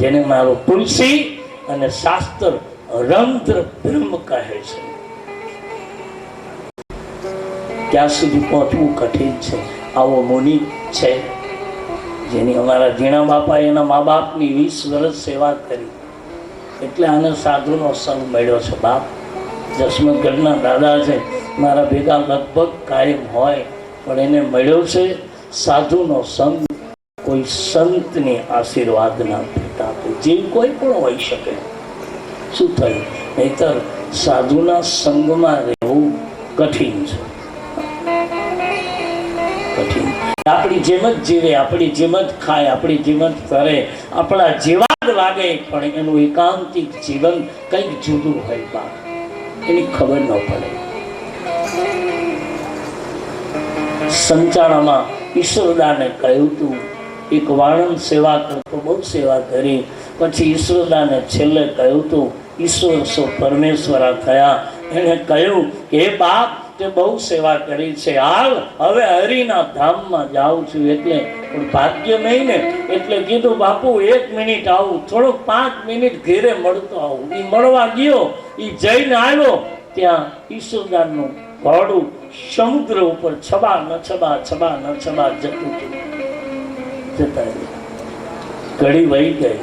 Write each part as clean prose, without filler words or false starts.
જેને મારો તુલસી અને શાસ્ત્ર રંધ્ર બ્રહ્મ કહે છે, ત્યાં સુધી પહોંચવું કઠિન છે. આવો મુનિ છે જેની અમારા ઝીણા બાપા એના મા બાપની 20 વર્ષ સેવા કરી, એટલે આને સાધુનો સંગ મળ્યો છે. બાપ જસમતગઢના દાદા છે, મારા ભેગા લગભગ કાયમ હોય, પણ એને મળ્યો છે સાધુનો સંગ. કોઈ સંતની આશીર્વાદના પિતા, જે કોઈ પણ હોઈ શકે. શું થયું? નહીતર સાધુના સંગમાં રહેવું કઠિન છે, કઠિન. આપણી જેમ જ જીવે, આપણી જેમ જ ખાય, આપણી જેમ જ કરે, આપણા જેવા જ લાગે, પણ એનું એકાંતિક જીવન કંઈક જુદું હોય. બાપ એની ખબર ન પડે. સંચાણામાં ઈશ્વરદાને કહ્યું તું, એક વાણંદ સેવા કરતો, બહુ સેવા કરી, પછી ઈશ્વરદાને છેલ્લે કહ્યું તું, ઈશ્વર સો પરમેશ્વરા થયા. એને કહ્યું કે હે બાપ, તે બહુ સેવા કરી છે, હાલ હવે હરિના ધામમાં જાઉં છું. એટલે પણ ભાગ્ય નહીં ને, એટલે કીધું બાપુ 1 મિનિટ આવું, થોડોક 5 મિનિટ ઘેરે મળતો આવું. એ મળવા ગયો, એ જઈને આવ્યો, ત્યાં ઈશ્વરદાનનું ઘોડું સમુદ્ર ઉપર છબા ન છબા છબા ન છબા જતું હતું. જતા ઘડી વહી ગઈ.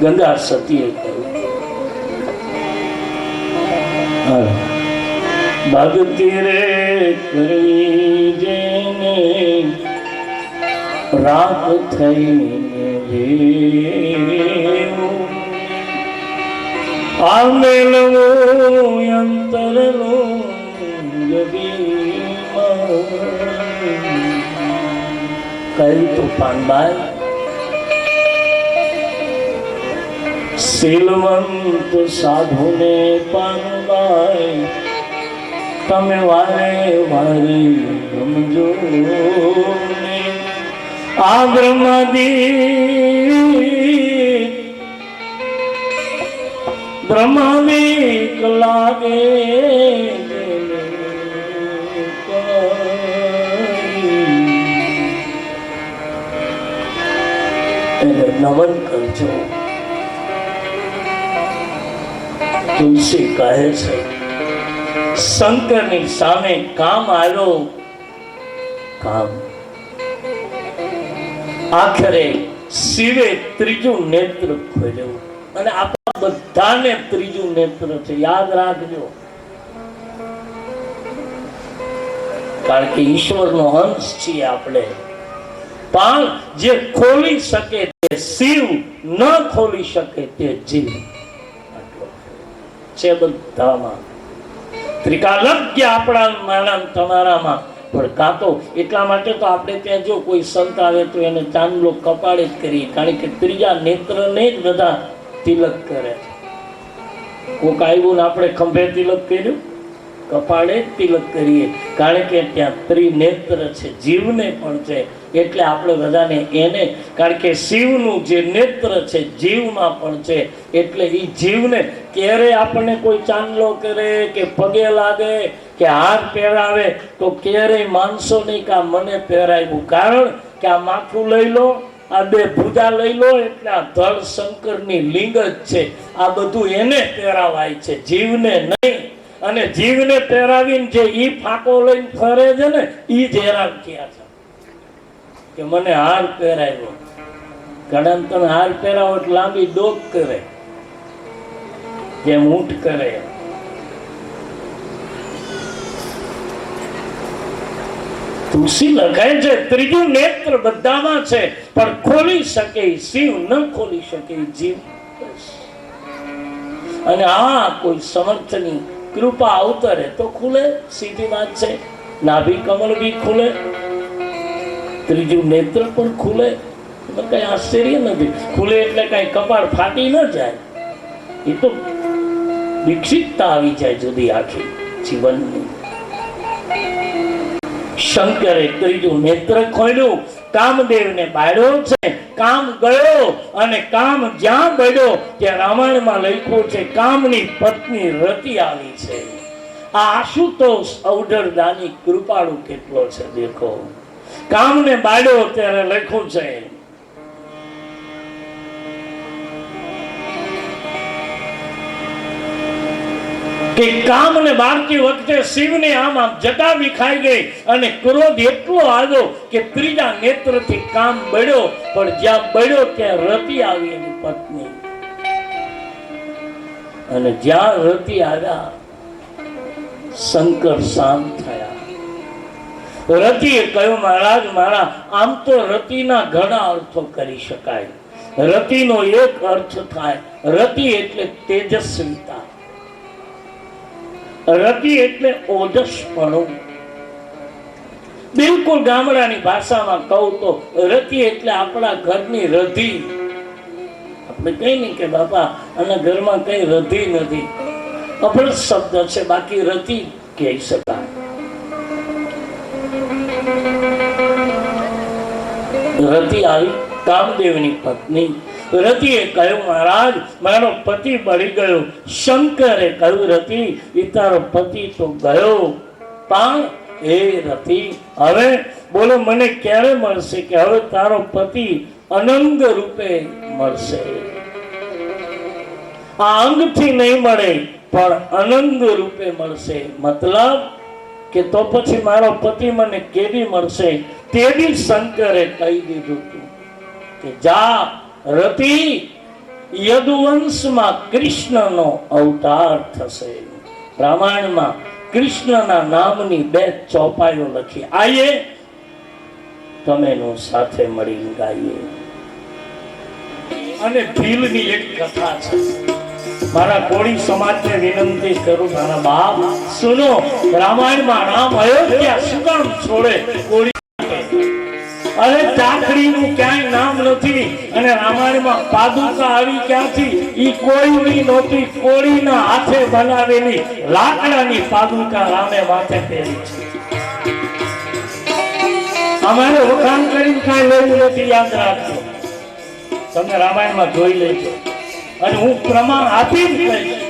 ગંગા સતીએ કહ્યું, ભક્તિ રે કરવી જેને રાત થઈને આમેલવું અંતરનું કહ્યું તું પાનબાઈ, શીલવંત સાધુને પાનબાઈ તમે વારે વારે ગમજો ને. આ બ્રહ્માદિક લાગે એને નમન કરજો. તુલસી કહે છે શંકરની સામે કામ આવ્યો, કામ આખરે શિવે ત્રીજું નેત્ર ખોલ્યું. અને આપણા બધાને ત્રીજું નેત્ર છે, યાદ રાખજો. કારણ કે ઈશ્વરનો અંશ છીએ આપણે. પણ જે ખોલી શકે તે શિવ, ન ખોલી શકે તે જીવ. છે બધામાં ત્રિકાલજ્ઞ આપણા મારા તમારામાં. પણ કાં તો એટલા માટે તો આપણે ત્યાં જો કોઈ સંત આવે તો એને ચાંદલો કપાળે જ કરીએ, કારણ કે ત્રીજા નેત્રને જ બધા તિલક કરે. કોક આવ્યું ને આપણે ખંભે તિલક કર્યું, કપાળે જ તિલક કરીએ, કારણ કે ત્યાં ત્રિનેત્ર છે, જીવને પણ છે. એટલે આપણે બધાને એને, કારણ કે શિવનું જે નેત્ર છે જીવમાં પણ છે, એટલે એ જીવને ક્યારે આપણને કોઈ ચાંદલો કરે કે પગે લાગે કે હાર પહેરાવે તો ક્યારેય માનશો નહીં કે આ મને પહેરાવ્યું. કારણ કે આ માથું લઈ લો, આ 2 ભુજા લઈ લો, એટલે આ ધડ શંકરની લિંગ જ છે. આ બધું એને પહેરાવાય છે, જીવને નહીં. અને જીવને પહેરાવીને જે ઈ ફાંકો લઈને ફરે છે ને, ઈ જ હેરાન થયા છે કે મને હાર પહેરાવ્યો. ઘણા તમે હાર પહેરાવો એટલે લાંબી ડોક કરે, જેમ ઊંટ કરે. તુલસી લખાય છે ત્રીજું નેત્ર બધામાં છે, પણ ખોલી શકે શિવ, ન ખોલી શકે જીવ. અને આ કોઈ સમર્થની કૃપા અવતરે તો ખુલે, સીધી વાત છે. નાભી કમળ બી ખુલે, ત્રીજું નેત્ર પણ ખુલે, કઈ આશ્ચર્ય નથી. ખુલે એટલે કઈ કપાળ ફાટી ન જાય, એ તો વિકસિતતા આવી જાય જુદી આખી જીવનની. શંકરે ત્રીજું નેત્ર ખોલ્યું, કામદેવને બાળ્યો છે. કામ ગયો અને કામ જ્યાં બળ્યો ત્યાં રામાયણમાં લખ્યું છે કામની પત્ની રતિ આવી છે. આ આશુતોષ અવઢરદાની કૃપાળુ કેટલો છે દેખો. કામને બાળ્યો ત્યારે લખ્યું છે કે કામને બાળતી વખતે શિવને આમ જટા વિખાઈ ગઈ અને ક્રોધ એટલો આવ્યો કે ત્રીજા નેત્રથી કામ બળ્યો, પણ જ્યાં બળ્યો ત્યાં રતિ આવી એની પત્ની, અને જ્યાં રતિ આવ્યા શંકર શાંત થયા. રતિએ કહ્યું, મહારાજ મારા આમ તો રતિના ઘણા અર્થો કરી શકાય. રતિનો એક અર્થ થાય, રતિ એટલે તેજસ્વીતા, રતિ એટલે ઓજસપણું. બિલકુલ ગામડાની ભાષામાં કહું તો રતિ એટલે આપણા ઘરની રધી. આપણે કઈ નહીં કે બાપા આના ઘરમાં કઈ રધી નથી, અપડ શબ્દ છે, બાકી રતિ કહી શકાય. રતિ આવી કામદેવની પત્ની. રતિએ કહ્યું, મહારાજ મારો પતિ બળી ગયો. શંકરે કહ્યું, રતિ એ તારો પતિ તો ગયો, પણ એ રતિ હવે બોલો મને ક્યારે મળશે? કે હવે તારો પતિ અનંગ રૂપે મળશે. આ અંગથી નહીં મળે પણ અનંગ રૂપે મળશે. મતલબ કે તો પછી મારો પતિ મને કેવી મળશે? તે બી શંકરે કહી દીધું કે જા રતિ, યદુવંશમાં કૃષ્ણનો અવતાર થશે. રામાયણમાં કૃષ્ણના નામની 2 ચોપાઈઓ લખી. આઈએ તમેનું સાથે મળીને ગાઈએ. અને ભીલની એક કથા છે. મારા કોળી સમાજને વિનંતી કરું, મારા બાપ સુનો. રામાયણમાં રામ અયોધ્યા શું કામ છોડે? કોળી અરે ચાકડીનું ક્યાંય નામ નથી. અને રામાયણમાં પાદુકા આવી ક્યાંથી? ઈ કોઈની નહોતી, કોળીના હાથે બનાવેલી લાકડાની પાદુકા રામે માથે પહેરી છે. અમારે વખાણ કરીને કાંઈ લેવું નથી, યાદ રાખજો. તમે રામાયણમાં જોઈ લેજો અને હું પ્રમાણ આપી જ કહીશ.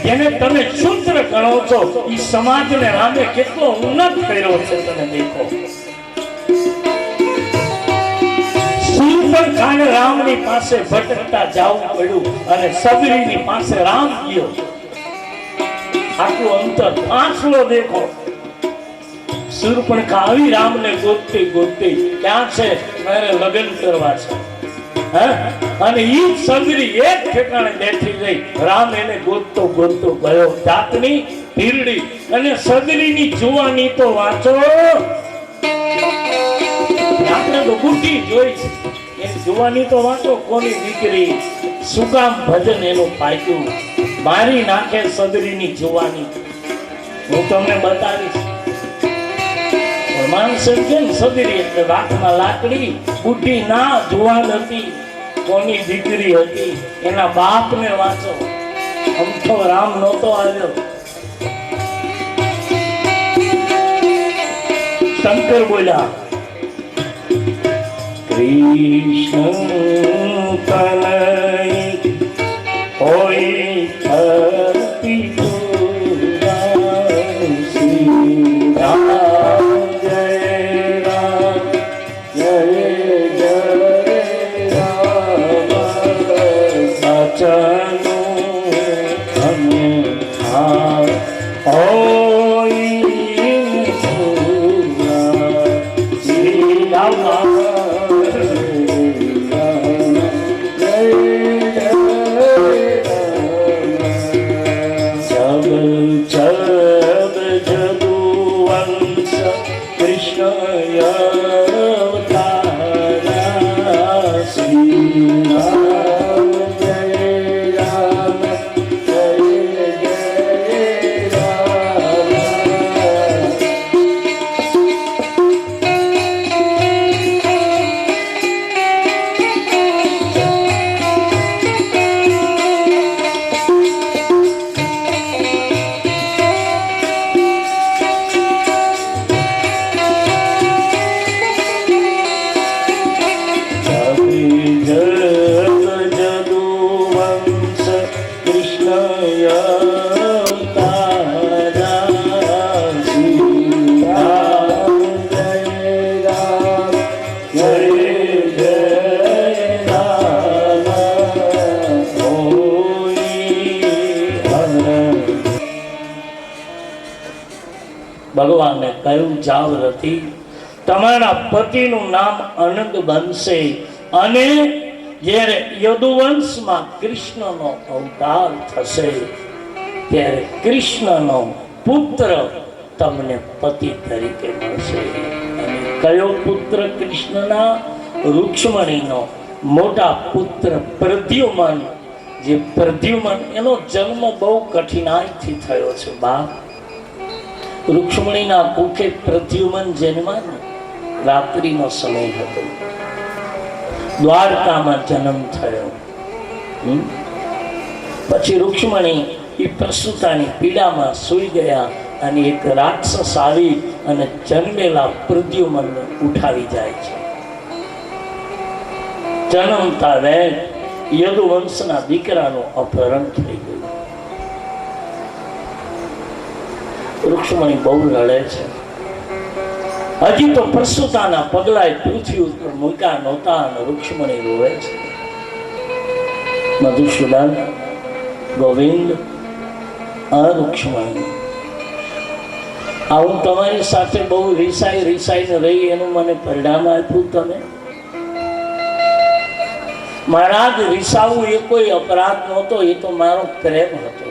જેને તમે શૂદ્ર ગણો છો એ સમાજને રામે કેટલો ઉન્નત કર્યો છે તમે દેખો. શૂર્પણખાને રામની પાસે ભટકતા જવું પડ્યું અને સબરીની પાસે રામ ગયો. આટલું અંતર આંખલો દેખો. શૂર્પણખા આવી રામને ગોતતી ગોતતી, ક્યાં છે? મારે લગ્ન કરવા છે. અને ઈ સબરી એક ઠેકાણે બેઠી ગઈ. રામ એને ગોતતો ગોતતો ગયો. જાતની ભીરડી અને સબરીની જુવાની તો વાંચો. આપણે તો બુઢી જોઈ છે, એ જુવાની તો વાંચો. કોની દીકરી, શું કામ ભજન એનું પાક્યું, મારી નાખે સબરીની જુવાની. હું તમને બતાવીશ. માણસ કેમ સબરી એટલે વાતમાં લાકડી, બુઢી ના, જુવાન હતી. કોની દીકરી હતી? એના બાપને વાંચો. અમથો રામ નહોતો આવ્યો. શંકર બોલ્યા, કૃષ્ણ તનય હોય ધરતી કહ્યું, જાવ રથી, તમારા પતિનું નામ અનંગ બનશે અને જ્યારે યદુવંશમાં કૃષ્ણનો અવતાર થશે ત્યારે કૃષ્ણનો પુત્ર તમને પતિ તરીકે મળશે. અને કયો પુત્ર કૃષ્ણના? રૂક્ષ્મણીનો મોટા પુત્ર પ્રદ્યુમન. જે પ્રદ્યુમન, એનો જન્મ બહુ કઠિનાઈથી થયો છે બાપ. રૂક્ષ્મણીના કુખે પ્રદ્યુમન જન્મ્યા. રાત્રિનો સમય હતો, દ્વારકામાં જન્મ થયો. પછી રૂક્ષ્મણી એ પ્રસૂતાની પીડામાં સૂઈ ગયા અને એક રાક્ષસ આવી અને જન્મેલા પ્રદ્યુમનને ઉઠાવી જાય છે. જન્મતા વેદ યદુવંશના દીકરાનું અપહરણ થઈ ગયું. રૂક્ષ્મણી બહુ રડે છે. હજી તો પ્રસૂતાના પગલાએ પૃથ્વી ઉપર મૂક્યા નહોતા અને રૂક્ષ્મણી રોવે છે. મધુસૂદન, ગોવિંદ, રૂક્ષ્મણી, આ હું તમારી સાથે બહુ રિસાઈને રહી એનું મને પરિણામ આપ્યું. તમે મહારાજ, રિસાવું એ કોઈ અપરાધ નહોતો, એ તો મારો પ્રેમ હતો.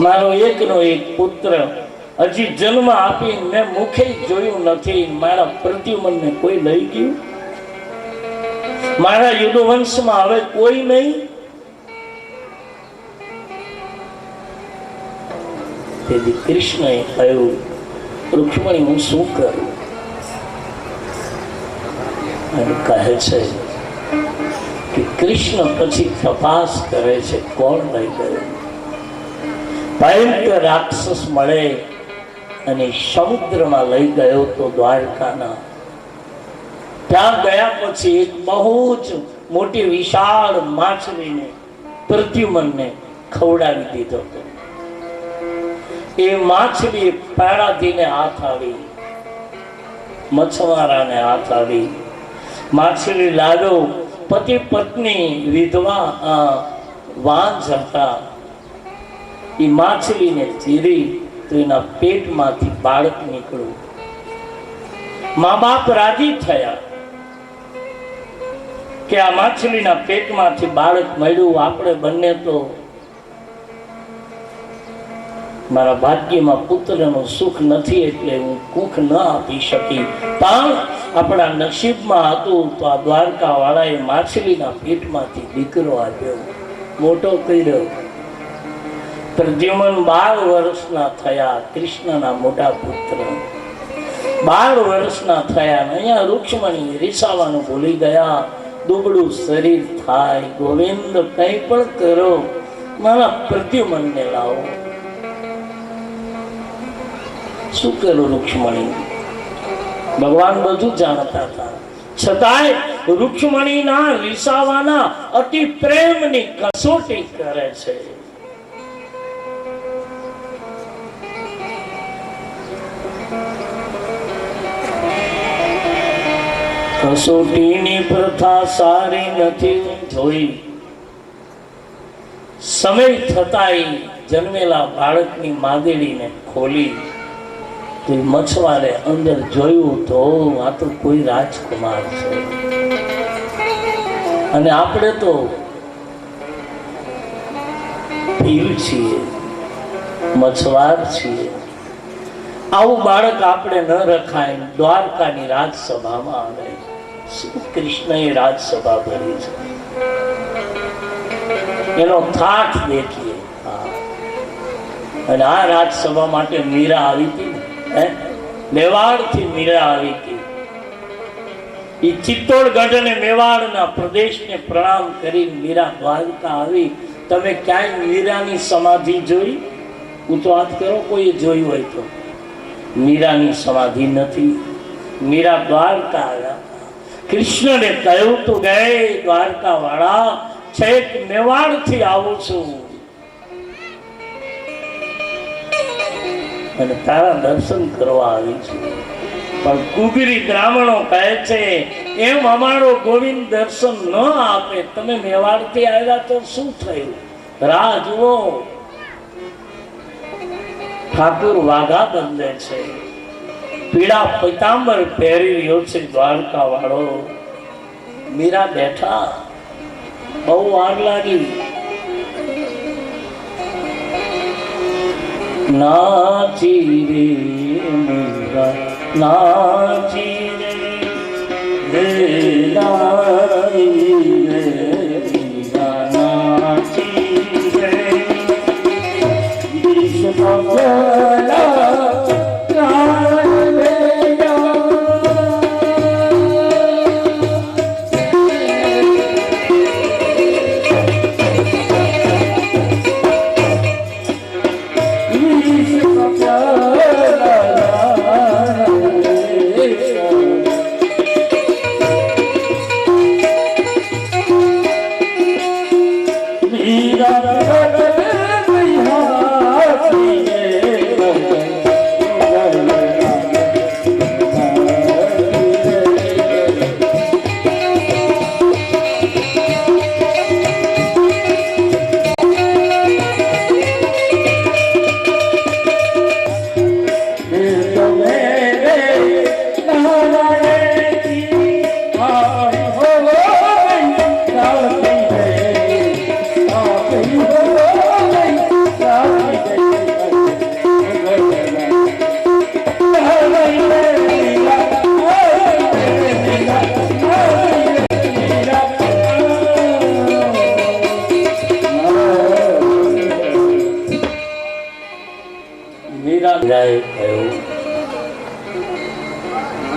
મારો એકનો એક પુત્ર હજી જન્મ આપી મેં મુખે જોયું નથી. મારા પ્રદ્યુમનને કોઈ લઈ ગયું? મારા યદુવંશમાં હવે કોઈ નહીં? તેથી કૃષ્ણએ કહ્યું, રૂક્ષ્મણી, હું શું કરું? અને કહે છે કે કૃષ્ણ પછી તપાસ કરે છે કોણ લઈ ગયો. ભયંકર રાક્ષસ મળે અને સમુદ્રમાં લઈ ગયો તો દ્વારકાના. ત્યાં ગયા પછી એક બહુ જ મોટી વિશાળ માછલીને પ્રદ્યુમનને ખવડાવી દીધો હતો. એ માછલી પારાધીને હાથ આવી, મછવારાને હાથ આવી. માછલી લાડો પતિ પત્ની વિધવા વાંજ હતા. એ માછલીને ચીરી તો એના પેટમાંથી બાળક નીકળ્યું. મા બાપ રાજી થયા કે આ માછલીના પેટમાંથી બાળક મળ્યું. આપણે બંને તો મારા ભાગ્યમાં પુત્રનું સુખ નથી એટલે હું કુખ ન આપી શકી, પણ આપણા નસીબમાં હતું તો આ દ્વારકા વાળાએ માછલીના પેટમાંથી દીકરો આપ્યો, મોટો કર્યો. પ્રદ્યુમન 12 વર્ષના થયા. કૃષ્ણના મોટા પુત્ર 12 વર્ષના થયા. અહીંયા રૂક્ષ્મણી રીસાવાનું ભૂલી ગયા. દુબળું શરીર થાય. ગોવિંદ, કંઈ પણ કરો, મારા પ્રદ્યુમનને લાવો. શું કરું રૂક્ષ્મણી? ભગવાન બધું જાણતા હતા, છતાંય રૂક્ષ્મણીના રીસાવાના અતિ પ્રેમની કસોટી કરે છે. કસોટીની પ્રથા સારી નથી જોઈ. સમય થતાંય જન્મેલા બાળકની માગેડીને ખોલી તો મછવારે અંદર જોયું તો આ તો કોઈ રાજકુમાર છે. અને આપણે તો ભીલ છીએ, મછવાર છીએ. આવું બાળક આપણે ન રખાય. દ્વારકાની રાજસભામાં આવે. શ્રી કૃષ્ણએ રાજસભા ભરી છે, એનો થાક દેખીએ. અને આ રાજસભા માટે મીરા આવી હતી. મેવાડથી મીરા આવી હતી. એ ચિત્તોડગઢ અને મેવાડના પ્રદેશને પ્રણામ કરી મીરા દ્વારકા આવી. તમે ક્યાંય મીરાની સમાધિ જોઈ? હું તો વાત કરો, કોઈ જોઈ હોય તો. મીરાની સમાધિ નથી. મીરા દ્વારકા આવ્યા. કૃષ્ણને કહ્યું તો ગયે દ્વારકા વાળા, છેક મેવાડથી આવું છું અને તારા દર્શન કરવા આવી છું. પણ કુગરી બ્રાહ્મણો કહે છે એમ અમારો ગોવિંદ દર્શન ન આપે. તમે મેવાડથી આવ્યા તો શું થયું? રાહ જુઓ. ઠાકુર વાઘા બંધે છે, પીળા પીતાંબર પહેરી રહ્યો છે દ્વારકા વાળો. મીરા બેઠા, બહુ વાર લાગી. નાચી રે મીરા નાચી રે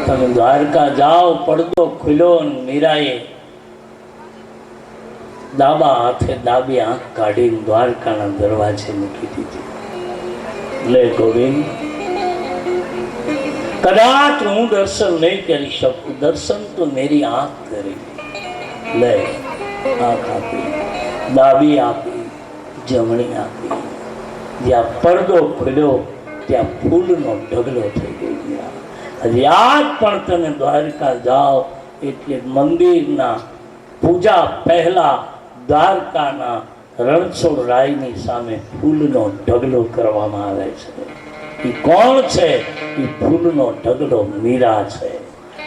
તમે દ્વારકા જાઓ, પડદો ખુલ્યો. મીરાએ ડાબા હાથે ડાબી આંખ કાઢીને દ્વારકાના દરવાજે મૂકી દીધી. લે ગોવિંદ, કદાચ હું દર્શન નહીં કરી શકું, દર્શન તો મેરી આંખ કરી. લે આંખ આપી, ડાબી આપી, જમણી આપી. જ્યાં પડદો ખુલ્યો ત્યાં ફૂલનો ઢગલો થઈ ગયો. હજી આજ પણ તમે દ્વારકા જાઓ એટલે મંદિરના પૂજા પહેલા દ્વારકાના રણછોડ રાયની સામે ફૂલનો ઢગલો કરવામાં આવે છે. એ કોણ છે? એ ફૂલનો ઢગલો મીરા છે.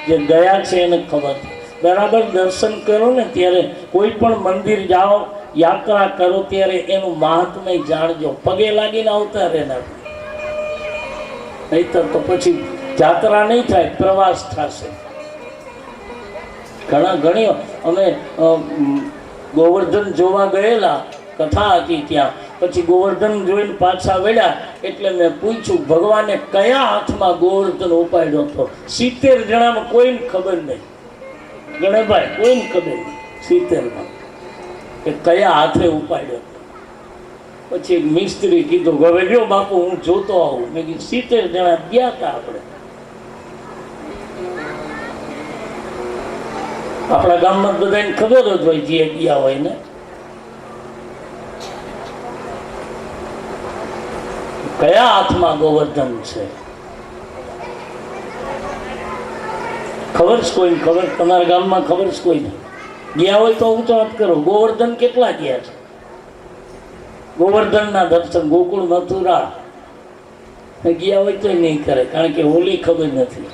જે ગયા છે એને ખબર. બરાબર દર્શન કરો ને ત્યારે કોઈ પણ મંદિર જાઓ, યાત્રા કરો ત્યારે એનું મહાત્મય જાણજો. પગે લાગીને આવતા રહેના, નહીતર તો પછી જાત્રા નહીં થાય, પ્રવાસ થશે. ઘણી અમે ગોવર્ધન જોવા ગયેલા, કથા હતી ત્યાં. પછી ગોવર્ધન જોઈને પાછા વળ્યા એટલે મેં પૂછ્યું, ભગવાને કયા હાથમાં ગોવર્ધન ઉપાડ્યો હતો? 70 જણામાં કોઈને ખબર નહીં. ગણેભાઈ કોઈને ખબર નહીં 70માં કે કયા હાથે ઉપાડ્યો. પછી મિસ્ત્રી કીધું, હવે જો બાપુ હું જોતો આવું. મેં કીધું 70 જણા ગયા હતા આપણે. આપણા ગામમાં બધાને ખબર જ હોય જે ગયા હોય ને. કયા હાથમાં ગોવર્ધન છે ખબર છે કોઈ? ખબર તમારા ગામમાં ખબર છે કોઈને? ગયા હોય તો ઊંચો વાત કરો. ગોવર્ધન કેટલા ગયા છે? ગોવર્ધનના દર્શન ગોકુળ મથુરા ગયા હોય તો નહીં કરે, કારણ કે હોલી ખબર નથી.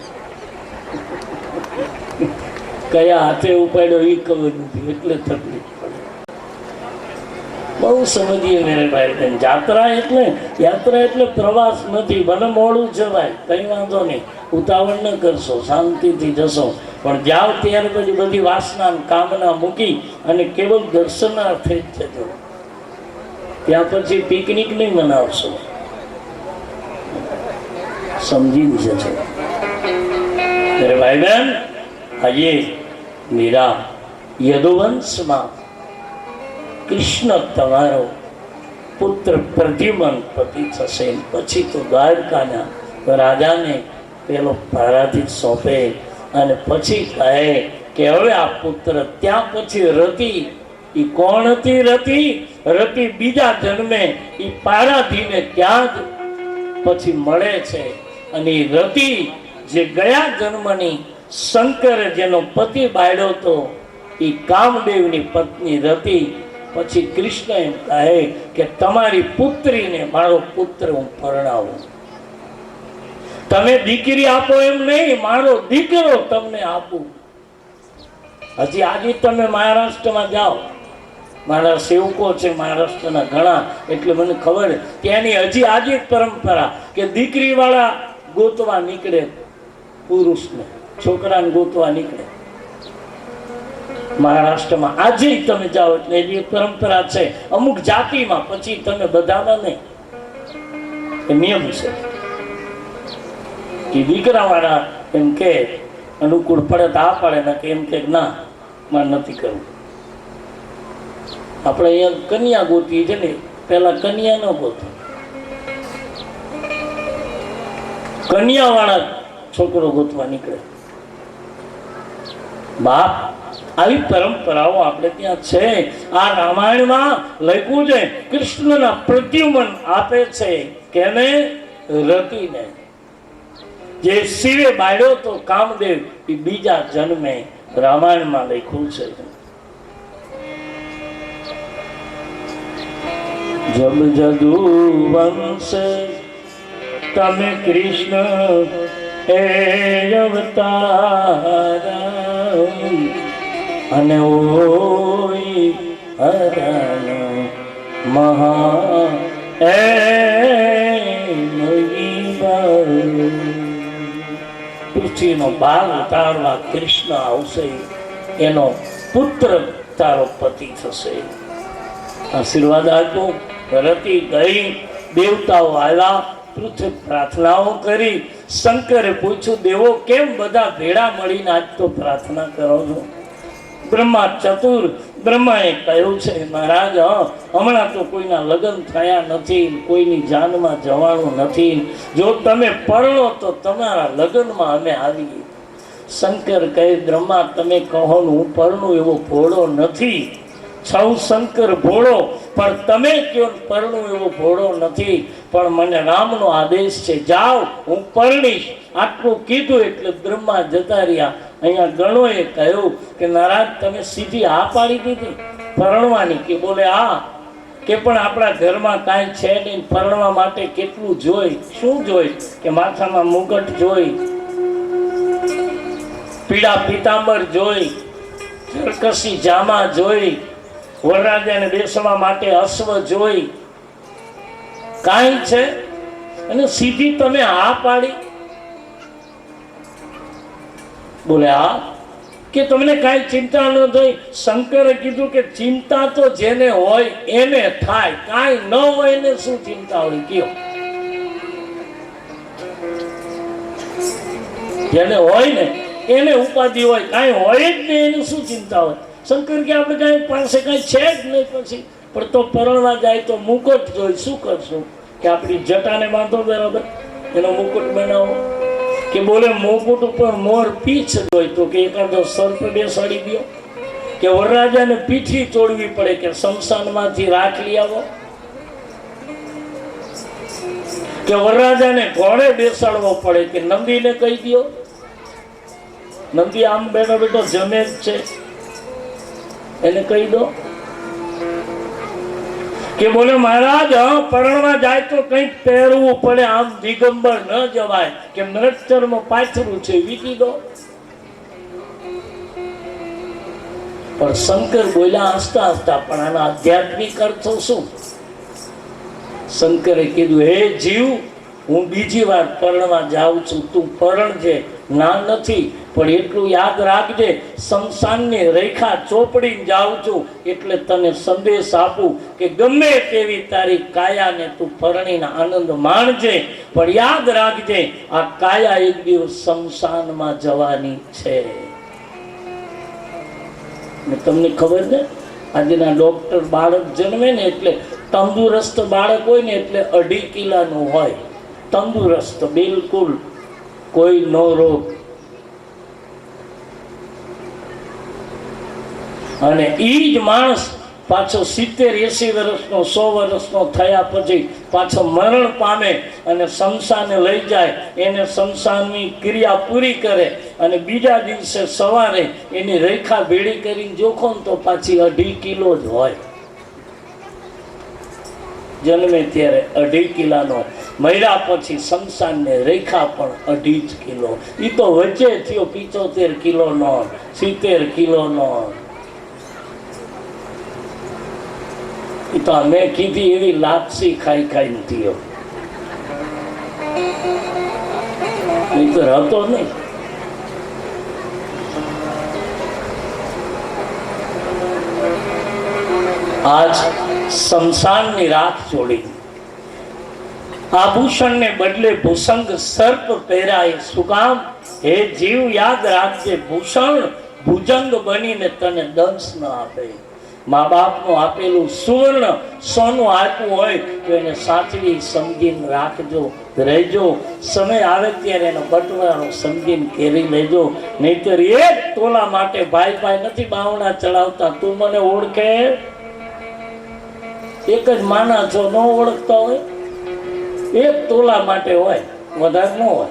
કયા હાથે ઉપાડ્યો એ ખબર નથી, એટલે તકલીફ પડે. બહુ સમજીએ મેરે ભાઈ બહેન. યાત્રા એટલે પ્રવાસ નથી. ભલે મોડું જવાય, કંઈ વાંધો નહીં, ઉતાવળ ન કરશો, શાંતિથી જશો. પણ જાઓ ત્યારે પછી બધી વાસના કામના મૂકી અને કેવલ દર્શનાર્થે જ જજો. ત્યાં પછી પિકનિક નહીં મનાવશો, સમજીને જજો મેરે ભાઈ બહેન. આજે મીરા યદુવંશમાં કૃષ્ણ તમારો પુત્ર પ્રદ્યુમન પતિ થશે. પછી તો દ્વારકાના રાજાને પેલો પરાધીન સોંપે અને પછી કહે કે હવે આ પુત્ર. ત્યાં પછી રતિ, એ કોણ હતી? રતિ બીજા જન્મે એ પારાધીને ત્યાં જ પછી મળે છે. અને એ રતિ જે ગયા જન્મની શંકર જેનો પતિ બાળ્યો હતો, એ કામદેવની પત્ની રતિ પછી કૃષ્ણ એમ કહે કે તમારી પુત્રીને મારો પુત્ર હું પરણાવું. તમે દીકરી આપો એમ નહીં, મારો દીકરો તમને આપું. હજી આજે તમે મહારાષ્ટ્રમાં જાઓ, મારા સેવકો છે મહારાષ્ટ્રના ઘણા, એટલે મને ખબર ત્યાંની હજી આજે પરંપરા કે દીકરી વાળા ગોતવા નીકળે, પુરુષને છોકરાને ગોતવા નીકળે મહારાષ્ટ્રમાં. આજે તમે જાઓ એટલે એની પરંપરા છે અમુક જાતિમાં, પછી તમે બધામાં નહીં. એ નિયમ છે કે દીકરા વાળા એમ કે અનુકૂળ પડે તો આ પડે ને, કે એમ કે ના મારે નથી કરવું. આપણે અહીંયા કન્યા ગોતી છે ને, પેલા કન્યા ન ગોતો, કન્યા વાળા છોકરો ગોતવા નીકળે. બાપ આવી પરંપરાઓ આપણે ત્યાં છે. આ રામાયણમાં લખ્યું છે કૃષ્ણના પ્રત્યુમન આપે છે કેને? રતિને. જે શિવે બાળ્યો તો કામદેવ એ બીજા જન્મે રામાયણમાં લખ્યું છે. જબ જદુ વંશ તમે કૃષ્ણ એ અવતાર અને ઓય હરણ મહા એ પૃથ્વીનો ભાગ ઉતારવા કૃષ્ણ આવશે, એનો પુત્ર તારો પતિ થશે. આશીર્વાદ આપો. રતિ ગઈ, દેવતાઓ આવ્યા, પૃથ્વી પ્રાર્થનાઓ કરી. શંકરે પૂછ્યું, દેવો કેમ બધા ભેળા મળીને આજ તો પ્રાર્થના કરો છો? બ્રહ્મા ચતુર. બ્રહ્માએ કહ્યું છે મહારાજ, હમણાં તો કોઈના લગ્ન થયા નથી, કોઈની જાનમાં જવાનું નથી. જો તમે પરણો તો તમારા લગ્નમાં અમે આવીએ. શંકર કહે, બ્રહ્મા તમે કહો હું પરણું એવો ભોળો નથી. છઉ શંકર ભોળો, પણ તમે કયો પરણું એવો ભોળો નથી. પણ મને રામનો આદેશ છે, જાઓ હું પરણીશ. આટલું કીધું એટલે બ્રહ્મા જતા રહ્યા. અહીંયા ગણોએ કહ્યું કે નારાજ તમે સીધી આ પાડી દીધી પરણવાની? કે બોલે હા, કે પણ આપણા ઘરમાં કાંઈ છે નહીં, પરણવા માટે કેટલું જોઈ? શું જોઈ? કે માથામાં મુગટ જોઈ, પીળા પીતાંબર જોઈ, જરકસી જામા જોઈ, વરરાજાને બેસવા માટે અશ્વ જોઈ, કાંઈ છે? અને સીધી તમે આ પાડી? બોલે હા, કે તમને કાંઈ ચિંતા ન થઈ? શંકરે કીધું કે ચિંતા તો જેને હોય એને થાય, કાંઈ ન હોય એને શું ચિંતા હોય? કયો? જેને હોય ને એને ઉપાધિ હોય, કાંઈ હોય જ નહીં એને શું ચિંતા હોય? શંકર કે આપણે કાંઈ પાસે કાંઈ છે જ નહીં. પછી પણ તો પરણવા જાય તો મુકુટ જોઈ, શું કરશું? કે આપણી જટાને બાંધો બરાબર, એનો મુકુટ બનાવો. કે બોલે મુકુટ ઉપર મોર પીછ જોઈ, તો કે એકાદો સર્પ બેસાડી દો. કે વરરાજાને પીઠી તોડવી પડે, કે શમશાનમાંથી રાખ લઈ આવો. કે વરરાજાને ઘોડે બેસાડવો પડે, કે નંદીને કહી દો. નંદી આમ બેઠો બેઠો જમે જ છે, એને કહી દો. કે બોલે મહારાજ પરણવા જાય તો કંઈક પહેરવું પડે, આમ દિગંબર ન જવાય. કે મૃતચર્મ પાથરું છે, વીકી દો. પણ શંકર બોલ્યા હસતા હસતા, પણ આના આધ્યાત્મિક અર્થો શું? શંકરે કીધું, હે જીવ, હું બીજી વાર પરણવા જાઉં છું, તું પરણજે, ના નથી. પણ એટલું યાદ રાખજે, શમશાનની રેખા ચોપડીને જાઉં છું, એટલે તને સંદેશ આપું કે ગમે તેવી તારી કાયાને તું પરણીને આનંદ માણજે. પણ યાદ રાખજે, આ કાયા એક દિવસ શમશાનમાં જવાની છે. તમને ખબર ને, આજના ડોક્ટર બાળક જન્મે ને એટલે તંદુરસ્ત બાળક હોય ને એટલે 2.5 કિલોનું હોય. તંદુરસ્ત, બિલકુલ કોઈ નો રોગ. અને એ જ માણસ પાછો 70-80 વર્ષનો 100 વર્ષનો થયા પછી પાછો મરણ પામે અને શમશાને લઈ જાય, એને શમશાનની ક્રિયા પૂરી કરે અને બીજા દિવસે સવારે એની રેખા ભેળી કરીને જોખો ને તો પાછી 2.5 કિલો જ હોય. જન્મે ત્યારે 2.5 કિલોનો, મર્યા પછી શમશાનને રેખા પણ 2.5 કિલો. એ તો વચ્ચે થયો 75 કિલોનો, 70 કિલોનો. એ તો મેં કીધી એવી લાપસી ખાઈ ખાઈને થયો, નહીતર હતો નહીં. આજ શમશાનની રાખ જોડી, આભૂષણને બદલે ભૂષંગ સર્પ પહેરાય. શું કામ? હે જીવ યાદ રાખજે, ભૂષણ ભુજંગ બનીને તને દંશ ન આપે. મા બાપનું આપેલું સુવર્ણ સોનું આપ્યું હોય તો એને સાચવી સમજીને રાખજો, રહેજો. સમય આવે ત્યારે એનો બટવારો સમજીને કેરી લેજો. નહીતર 1 તોલા માટે ભાઈ નથી બાવણા ચડાવતા. તું મને ઓળખે? એક જ માના છો, ન ઓળખતા હોય. 1 તોલા માટે હોય, વધારે ન હોય.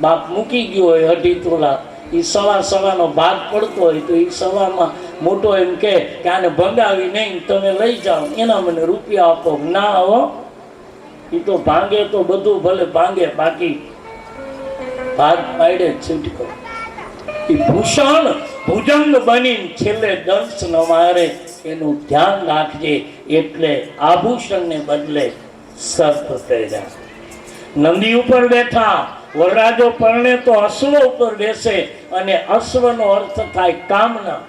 બાપ મૂકી ગયો હોય 2.5 તોલા, એ સવાનો ભાગ પડતો હોય તો એ સવામાં મોટો એમ કે આને ભંગાવી નહીં, તમે લઈ જાઓ, એના મને રૂપિયા આપો. ના હો, એ તો ભાંગે તો બધું ભલે ભાંગે, બાકી ભાગ પાડે છૂટકો. એ ભૂષણ ભુજંગ બની છેલ્લે દંશ ન મારે, એનું ધ્યાન રાખજે. એટલે આભૂષણને બદલે સર્પ પહેર્યા. નંદી ઉપર બેઠા, વરરાજો પરણે તો અશ્વ ઉપર બેસે, અને અશ્વનો અર્થ થાય કામના.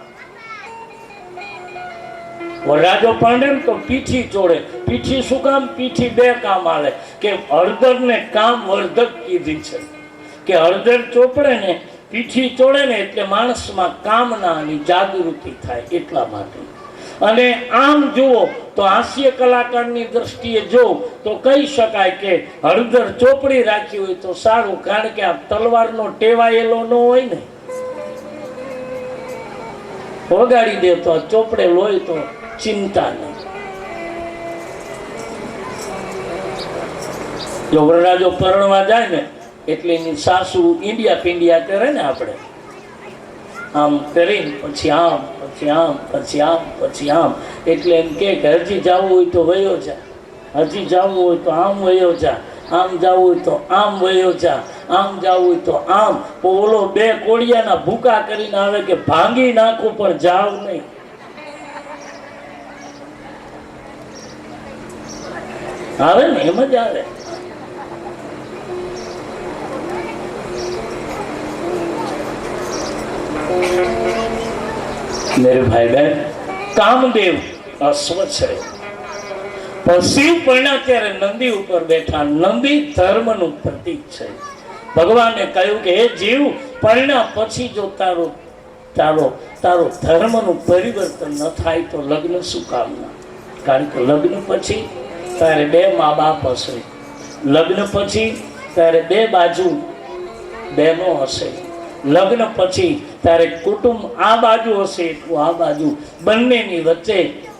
વરરાજો પરણે તો પીઠી ચોડે. પીઠી શું કામ? પીઠી 2 કામ આવે. કે હળદરને કામ વર્ધક કીધી છે, કે હળદર ચોપડે ને પીઠી ચોડે ને એટલે માણસમાં કામનાની જાગૃતિ થાય, એટલા માટે. અને આમ જુઓ તો હાસ્ય કલાકારની દ્રષ્ટિએ જો તો કહી શકાય કે હળદર ચોપડી રાખી હોય તો સારું, કારણ કે આ તલવારનો ટેવાયેલો ન હોય ને, વગાડી દે તો ચોપડેલો હોય તો ચિંતા નહીં. જો વરરાજો પરણવા જાય ને એટલે એની સાસુ ઈંડિયા પીંડિયા કરે ને, આપણે આમ કરીને પછી આમ, પછી આમ, પછી આમ, પછી આમ. એટલે એમ કે હજી જવું હોય તો વયો જા, હજી જવું હોય તો આમ વયો જા, આમ જવું હોય તો આમ વયો જા, આમ જવું હોય તો આમ. ઓલો 2 કોડિયાના ભૂકા કરીને આવે કે ભાંગી નાખું પણ જાવ નહીં. આવે ને એમ જ આવે. मेरे भाई बहन, कामदेव अश्व છે, પણ શિવ પરણ્યા ત્યારે નંદી ઉપર બેઠા. નંદી ધર્મનું પ્રતીક છે. ભગવાને કહ્યું કે હે જીવ, પરણ્યા પછી જો તારો ધર્મનું પરિવર્તન ન થાય તો લગ્ન શું કામના? કારણ કે લગ્ન પછી તારે 2 મા બાપ હશે, લગ્ન પછી તારે 2 બાજુ બહેનો હશે, લગ્ન પછી તારે કુટુંબ આ બાજુ હશે એટલું આ બાજુ. બંનેની વચ્ચે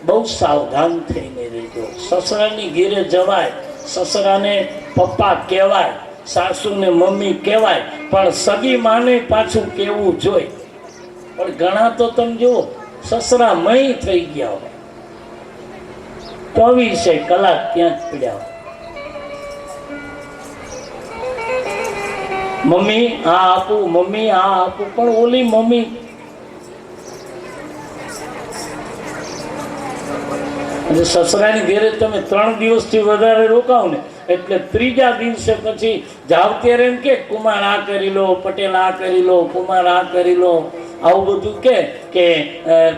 બહુ સાવધાન થઈને રહેજો. સસરાની ઘેરે જવાય, સસરાને પપ્પા કહેવાય, સાસુને મમ્મી કહેવાય, પણ સગી માને પાછું કહેવું જોઈએ. પણ ઘણા તો તમે જુઓ સસરા મય થઈ ગયા હોય, 24 કલાક ત્યાં જ પડ્યા હોય. મમ્મી આ આપું, મમ્મી આ આપું, પણ ઓલી મમ્મી અને સસરાની ઘેરે તમે 3 દિવસથી વધારે રોકાવ ને એટલે 3જા દિવસે પછી જાવ ત્યારે એમ કે કુમાર આ કરી લો, પટેલ આ કરી લો, કુમાર આ કરી લો, આવું બધું કે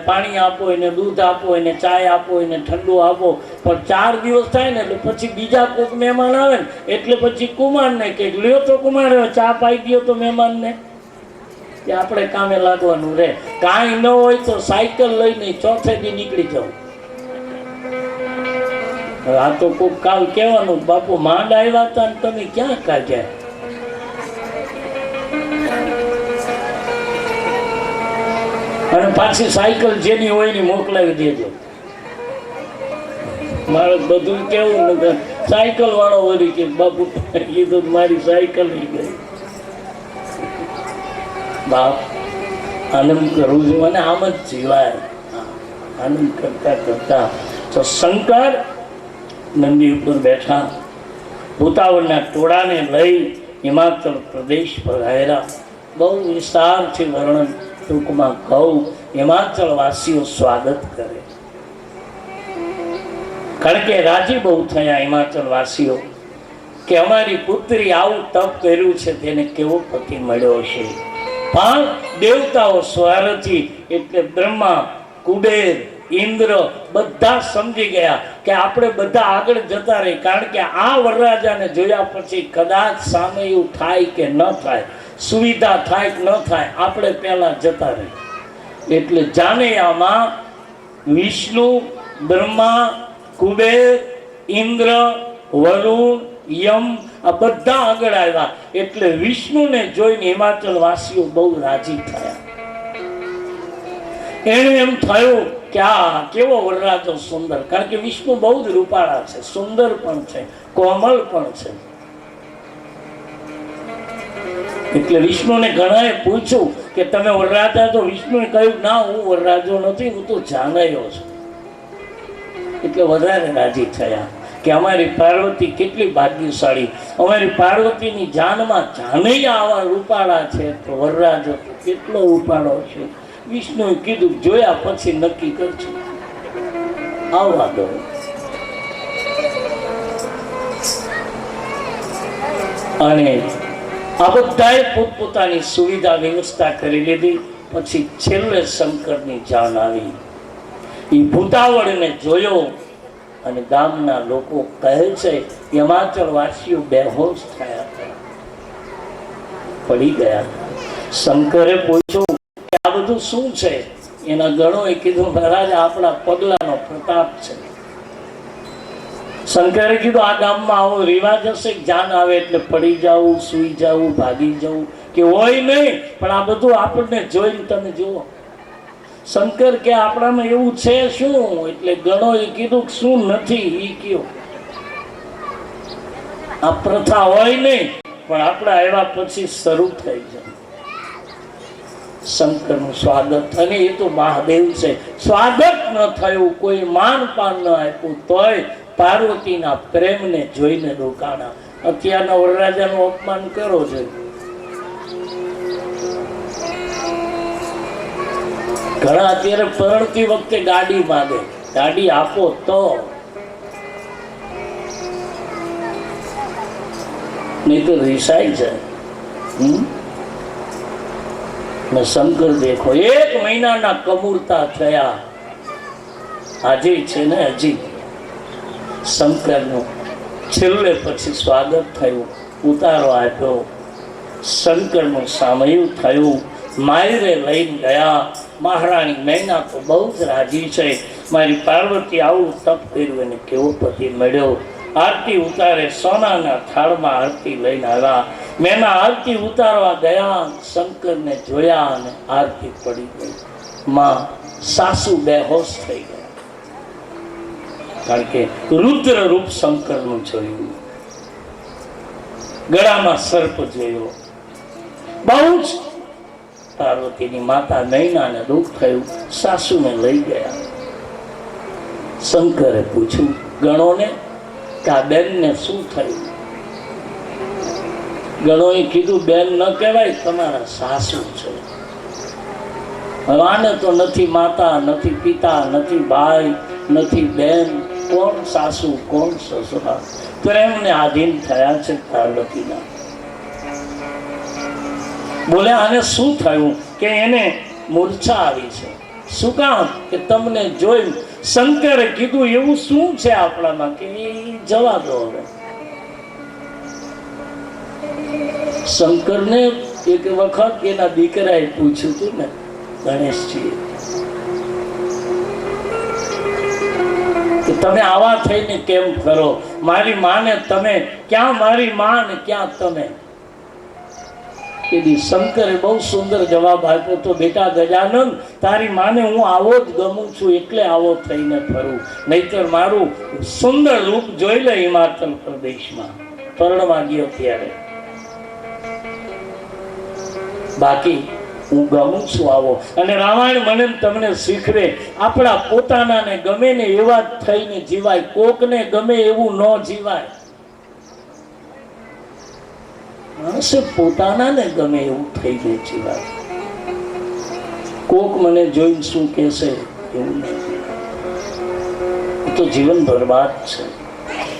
પાણી આપો, એને દૂધ આપો, એને ચાય આપો, એને ઠંડુ આપો. પણ 4 દિવસ થાય ને એટલે પછી બીજા કોઈક મહેમાન આવે ને એટલે પછી કુમારને કે લ્યો તો કુમાર ચા પાઈ ગયો તો મહેમાનને, કે આપણે કામે લાગવાનું રહે. કાંઈ ન હોય તો સાયકલ લઈને 4થે દી નીકળી જાવ. આ તો કોઈક કાલ કહેવાનું બાપુ માંડ આવ્યા હતા ને તમે ક્યાં કાઢ્યા? અને પાછી સાયકલ જેની હોય ની મોકલાવી દેજો. મારે બધું કેવું ને સાયકલ વાળો વળી કે બાપુ કીધું મારી સાયકલ લઈ ગઈ. બાપ આનંદ કરું છું અને આમ જ જીવાય. આનંદ કરતા કરતા તો શંકર નંદી ઉપર બેઠા, ભૂતાવળના ટોળાને લઈ હિમાચલ પ્રદેશ પર આવ્યા. બહુ વિસ્તારથી વર્ણન ટૂંકમાં કહું, હિમાચલ વાસીઓ સ્વાગત કરે. કારણ કે રાજી બહુ થયા હિમાચલ વાસીઓ કે અમારી પુત્રી આવું તપ કર્યું છે, તેને કેવો પતિ મળ્યો છે. પણ દેવતાઓ સ્વાર્થી, એટલે બ્રહ્મા, કુબેર, ઇન્દ્ર બધા સમજી ગયા કે આપણે બધા આગળ જતા રહી. કારણ કે આ વરરાજાને જોયા પછી કદાચ સામે એવું થાય કે ન થાય, સુવિધા થાય કે ન થાય, આપણે પહેલા જતા રહી. એટલે જાનૈયામાં વિષ્ણુ, બ્રહ્મા, કુબેર, ઇન્દ્ર, વરુણ, યમ આ બધા આગળ આવ્યા. એટલે વિષ્ણુને જોઈને હિમાચલ વાસીઓ બહુ રાજી થયા. એને એમ થયું કે આ કેવો વરરાજો સુંદર. કારણ કે વિષ્ણુ બહુ જ રૂપાળા છે, સુંદર પણ છે, કોમલ પણ છે. એટલે વિષ્ણુને ઘણાએ પૂછ્યું કે તમે વરરાજા છો? વિષ્ણુએ કહ્યું ના, હું વરરાજો નથી, હું તો જાનૈયો છું. એટલે વધારે રાજી થયા કે અમારી પાર્વતી કેટલી ભાગ્યશાળી, અમારી પાર્વતીની જાનમાં જાનૈયા આવા રૂપાળા છે, તો વરરાજો તો કેટલો રૂપાળો છે. વિષ્ણુએ કીધું જોયા પછી નક્કી કરજો, આવવા દો. અને આ બધાએ પોતપોતાની સુવિધા વ્યવસ્થા કરી લીધી. પછી છેલ્લે શંકરની જાન આવી. એ ભૂતાવળને જોયો અને ગામના લોકો કહે છે હિમાચલ વાસીઓ બેહોશ થયા હતા, પડી ગયા. શંકરે પૂછ્યું કે આ બધું શું છે? એના ગણોએ કીધું મહારાજ આપણા પગલાનો પ્રતાપ છે. શંકરે કીધું આ ગામમાં આવો રિવાજ હશે, જાન આવે એટલે પડી જવું, સુઈ જવું, ભાગી જવું, કે હોય નહીં, પણ આ બધું આપણને જોઈને તમે જુઓ. શંકર કે આપણામાં એવું છે શું? એટલે ગણોએ કીધું શું નથી એ કયો. આ પ્રથા હોય નહીં, પણ આપણે આવ્યા પછી શરૂ થઈ જાય. શંકરનું સ્વાગત, અને એ તો મહાદેવ છે. સ્વાગત ન થયું, કોઈ માન પાન ન આપ્યું, તોય પાર્વતીના પ્રેમને જોઈને રોકાણા. અત્યારના વરરાજાનું અપમાન કરો છે. ઘણા અત્યારે પરણતી વખતે ગાડી માંગે, ગાડી આપો તો, નહીં તો રિસાઈ જાય. ને શંકર દેખો 1 મહિનાના કમૂરતા થયા. આજે છે ને હજી શંકરનું છેલ્લે પછી સ્વાગત થયું, ઉતારો આપ્યો, શંકરનું સામયું થયું, માયરે લઈને ગયા. મહારાણી નૈના તો બહુ જ રાજી છે, મારી પાર્વતી આવું તપ કર્યું અને કેવો પતિ મળ્યો. આરતી ઉતારે, સોનાના થાળમાં આરતી લઈને આવ્યા. મેના આરતી ઉતારવા ગયા, શંકરને જોયા અને આરતી પડી ગઈ. માં સાસુ બેહોશ થઈ ગયા, કારણ કે રુદ્ર રૂપ શંકરનું જોયું, ગળામાં સર્પ જોયો. બહુ જ પાર્વતીની માતા નૈનાને દુઃખ થયું, સાસુને લઈ ગયા. શંકરે પૂછ્યું ગણોને કે આ બેનને શું થયું? ગણોએ કીધું બેન ન કહેવાય, તમારા સાસુ છે. હવે આને તો નથી માતા, નથી પિતા, નથી ભાઈ, નથી બેન, કોણ સાસુ કોણ સસુરા? પ્રેમને આધીન થયા છે પાર્વતીના. બોલે આને શું થયું? કે એને મૂર્છા આવી છે. શું કામ? કે તમને જોયું. શંકરે કીધું એવું શું છે આપણામાં કે જવા દો. હવે શંકરને એક વખત એના દીકરાએ પૂછ્યું હતું ને, ગણેશજી, કે તમે આવા થઈને કેમ કરો? મારી માને તમે ક્યાં, મારી માં ને ક્યાં તમે? શંકરે બહુ સુંદર જવાબ આપ્યો તો, બેટા ગજાનંદ, તારી માને હું આવો જ ગમું છું એટલે આવો થઈને ફરું, નહીતર મારું સુંદર રૂપ જોઈ લે હિમાચલ પ્રદેશમાં પરણવા ગયો ત્યારે. બાકી હું ગમું છું આવો. અને રામાયણ મને ને તમને શીખવે, આપણા પોતાનાને ગમે ને એવા જ થઈને જીવાય, કોકને ગમે એવું ન જીવાય. માણસે પોતાનાને ગમે એવું થઈને જીવાય. કોક મને જોઈને શું કહેશે એવું નથી, તો જીવન બરબાદ છે.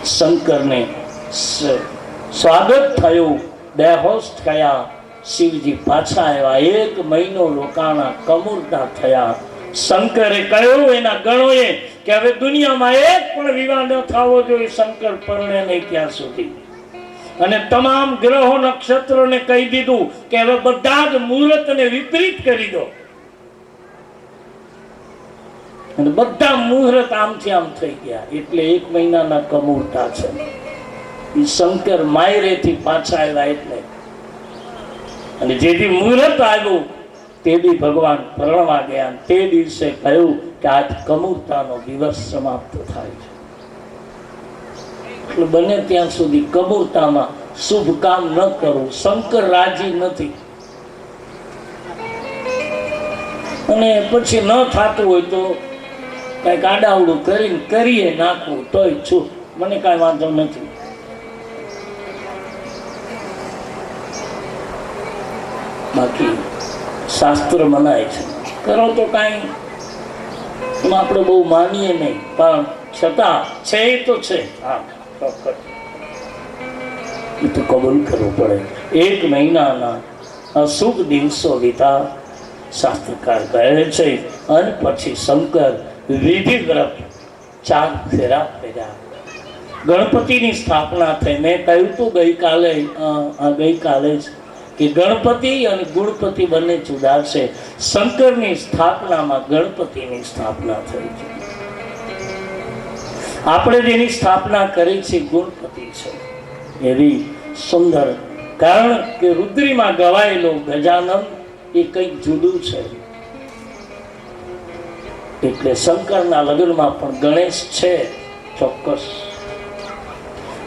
શંકરને સ્વાગત થયું, બેહોશ થયા, શિવજી પાછા આવ્યા, 1 મહિનો રોકાણા, કમૂરતા થયા. શંકરે કહ્યું એના ગણોએ કે હવે દુનિયામાં એક પણ વિવાહ ન થવો જોઈએ શંકર પરણે નહીં ત્યાં સુધી. અને તમામ ગ્રહો નક્ષત્રોને કહી દીધું કે હવે બધા જ મુહૂર્તને વિપરીત કરી દો. અને બધા મુહૂર્ત આમથી આમ થઈ ગયા. એટલે 1 મહિનાના કમૂરતા છે. એ શંકર માયરેથી પાછા આવ્યા એટલે. અને જેથી મુહૂર્ત આવ્યું તે દી ભગવાન પરણવા ગયા. તે દિવસે કહ્યું કે આજ કમૂરતાનો દિવસ સમાપ્ત થાય છે. એટલે બને ત્યાં સુધી કમૂરતામાં શુભ કામ ન કરવું. શંકર રાજી નથી. અને પછી ન થતું હોય તો કઈક આડાવડું કરીને કરીએ નાખવું તોય છું, મને કાંઈ વાંધો નથી. બાકી શાસ્ત્ર મનાય છે, કરો તો કાંઈ એમાં આપણે બહુ માનીએ નહીં, પણ છતાં છે એ તો છે. હા, એ તો કબૂલ કરવું પડે. 1 મહિનાના અશુભ દિવસો વીતા, શાસ્ત્રકાર કહે છે. અને પછી શંકર વિધિવ્રત 4 ફેરા ફેર્યા. ગણપતિની સ્થાપના થઈ. મેં કહ્યું તું ગઈકાલે જ કે ગણપતિ અને ગુણપતિ બંને જુદા છે. શંકરની સ્થાપનામાં ગણપતિની સ્થાપના થઈ છે. આપણે જેની સ્થાપના કરી છે ગુણપતિ છે. એવી સુંદર, કારણ કે રુદ્રીમાં ગવાયેલો ગજાનન એ કંઈક જુદું છે. એટલે શંકરના લગ્નમાં પણ ગણેશ છે ચોક્કસ.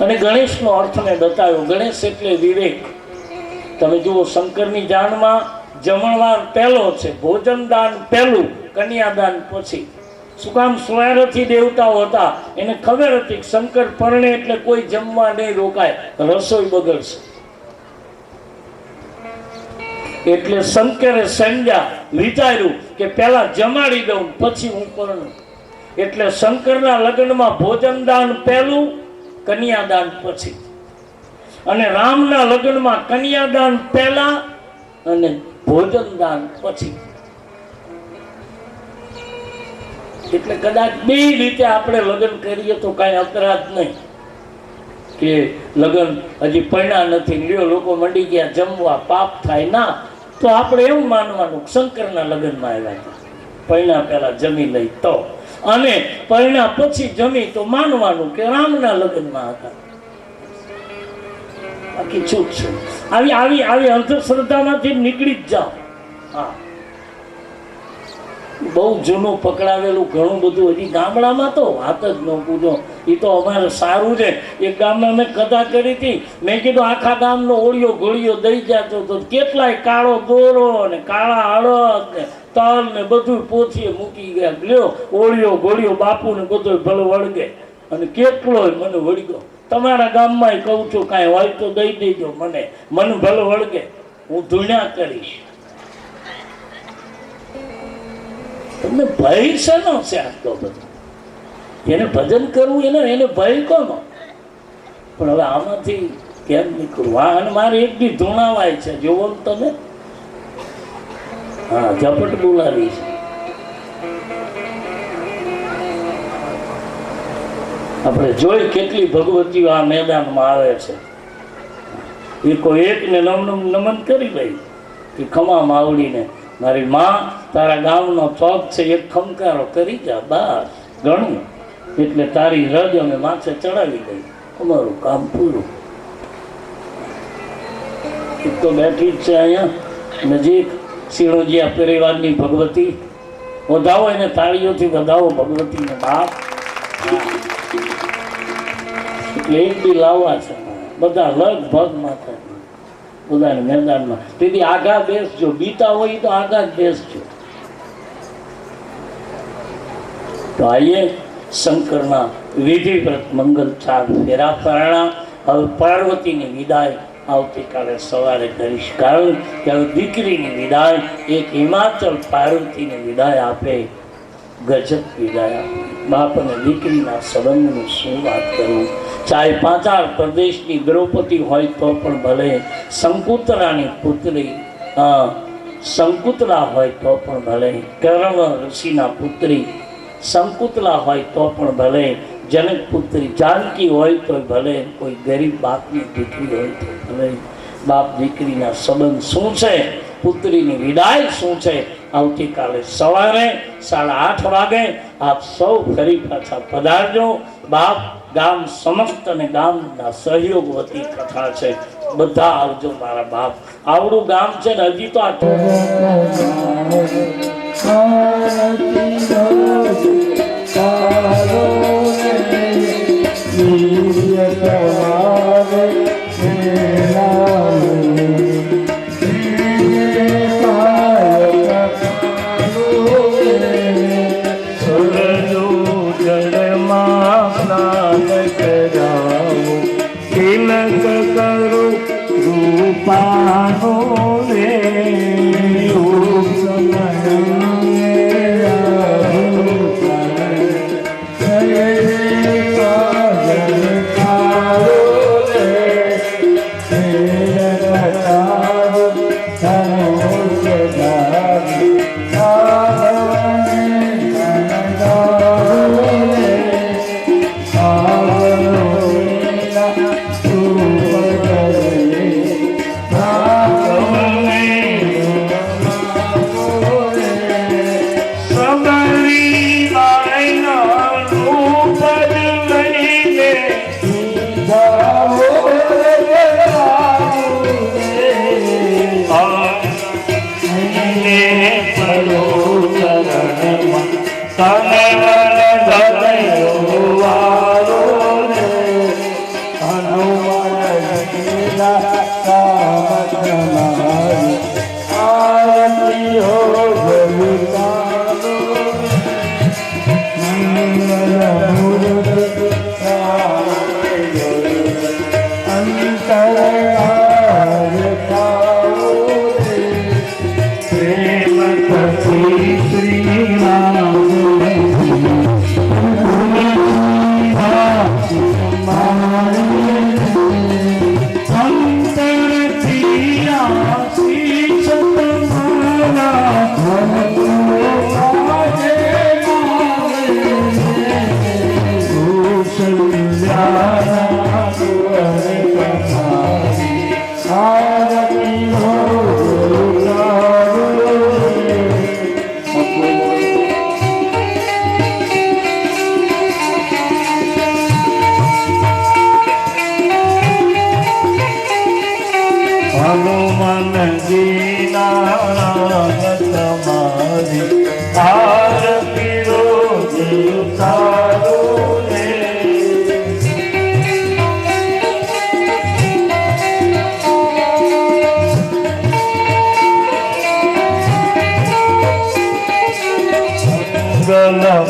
અને ગણેશનો અર્થ મેં બતાવ્યો. ગણેશ એટલે વિવેક. તમે જુઓ, શંકરની જાનમાં જમણવાર પહેલો છે, ભોજનદાન પહેલું, કન્યાદાન પછી. શું કામ? સ્વયંથી દેવતાઓ હતા, એને ખબર હતી કે શંકર પરણે એટલે કોઈ જમવા નહીં રોકાય, રસોઈ બગડશે. એટલે શંકરે સમજ્યા, વિચાર્યું કે પહેલા જમાડી દઉં પછી હું પરણું. એટલે શંકરના લગ્નમાં ભોજનદાન પહેલું, કન્યાદાન પછી. અને રામના લગ્નમાં કન્યાદાન પહેલા અને ભોજનદાન પછી. એટલે કદાચ 2 રીતે આપણે લગ્ન કરીએ તો કાંઈ અપરાધ નહીં. કે લગ્ન હજી પરણ્યા નથી, લ્યો લોકો મંડી ગયા જમવા, પાપ થાય ના. તો આપણે એવું માનવાનું શંકરના લગ્નમાં આવ્યા હતા, પરણ્યા પહેલા જમી લઈ તો, અને પરણ્યા પછી જમી તો માનવાનું કે રામના લગ્નમાં હતા. બાકી છૂટ છે. આવી અંધશ્રદ્ધામાંથી નીકળી જ જાઓ. હા, બહુ જૂનું પકડાવેલું ઘણું બધું હજી ગામડામાં તો વાત જ ન પૂછો. એ તો અમારે સારું છે. એક ગામમાં મેં કથા કરી હતી. મેં કીધું આખા ગામનો ઓળિયો ઘોળિયો દઈ જતો તો કેટલાય કાળો દોરો ને કાળા અડદ ને તલ ને બધું પોથીએ મૂકી ગયા. લ્યો ઓળિયો ઘોળિયો બાપુ ને બધો ભલે વળગે. અને કેટલોય મને વળગ્યો. તમારા ગામમાં કહું છું, કાંઈ હોય તો દઈ દેજો મને ભલે વળગે, હું ધૂણ્યા કરીશ. તમને ભય શેનો છે? આટલો બધો એને ભજન કરવું, એને ભય કોનો? પણ હવે આમાંથી કેમ નીકળવું? અને મારે એક દી ધૂણાવાય છે, જોવો ને તમે. હા, ઝપટ બોલાવી છે. આપણે જોઈ કેટલી ભગવતીઓ આ મેદાનમાં આવે છે. એ કોઈ એકને નમન કરી લઈ કે ખમા માવડીને, મારી માં તારા ગામનો ચોક છે, એક ખમકારો કરી જા, બસ ઘણું. એટલે તારી રજ અમે માથે ચડાવી દઈ, અમારું કામ પૂરું. એક તો બેઠી જ છે અહીંયા નજીક, સિણોજીયા પરિવારની ભગવતી. વધાવો એને તાળીઓથી, વધાવો ભગવતીને બાપ. એટલે એક બી લાવવા છે બધા લગભગ માથે. પોતાના મેદાનમાં. તેથી આગા બેસજો, બીતા હોય તો આગા જ બેસજો. તો આઈએ શંકરના વિધિવ્રત મંગલ 4 ફેરા ફરણા. હવે પાર્વતીની વિદાય આવતીકાલે સવારે કરીશ, કારણ કે હવે દીકરીની વિદાય એક હિમાચલ પાર્વતીની વિદાય આપે, ગજબ વિદાય આપે. બાપ અને દીકરીના સંબંધનું શું વાત કરું. ચાહે પાંચાળ પ્રદેશની દ્રૌપદી હોય તો પણ ભલે, શંકુતલાની પુત્રી શંકુતલા હોય તો પણ ભલે, કર્ણ ઋષિના પુત્રી શંકુતલા હોય તો પણ ભલે, જનક પુત્રી જાનકી હોય તો ભલે, કોઈ ગરીબ બાપની દીકરી હોય તો ભલે. બાપ દીકરીના સંબંધ શું છે, પુત્રીની વિદાય શું છે, આવતીકાલે સવારે 8:30 વાગે આપ સૌ ફરી પાછા પધારજો. બાપ ગામ સમસ્ત અને ગામના સહયોગ વતી કથા છે, બધા આવજો મારા બાપ. આવડું ગામ છે ને હજી તો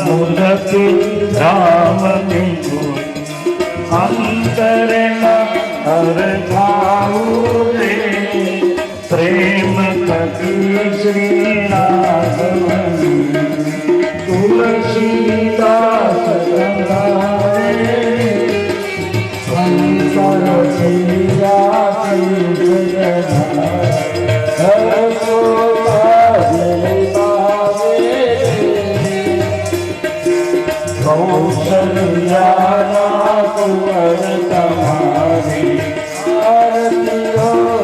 મૂર્તિ રામની અંતરમાં હર ભાવ રે પ્રેમ કટી શ્રી રાઘવની તુલસીદાસ ગંગારે સંસાર કૌશલ્યાના કુંવર તમારી આરતીઓ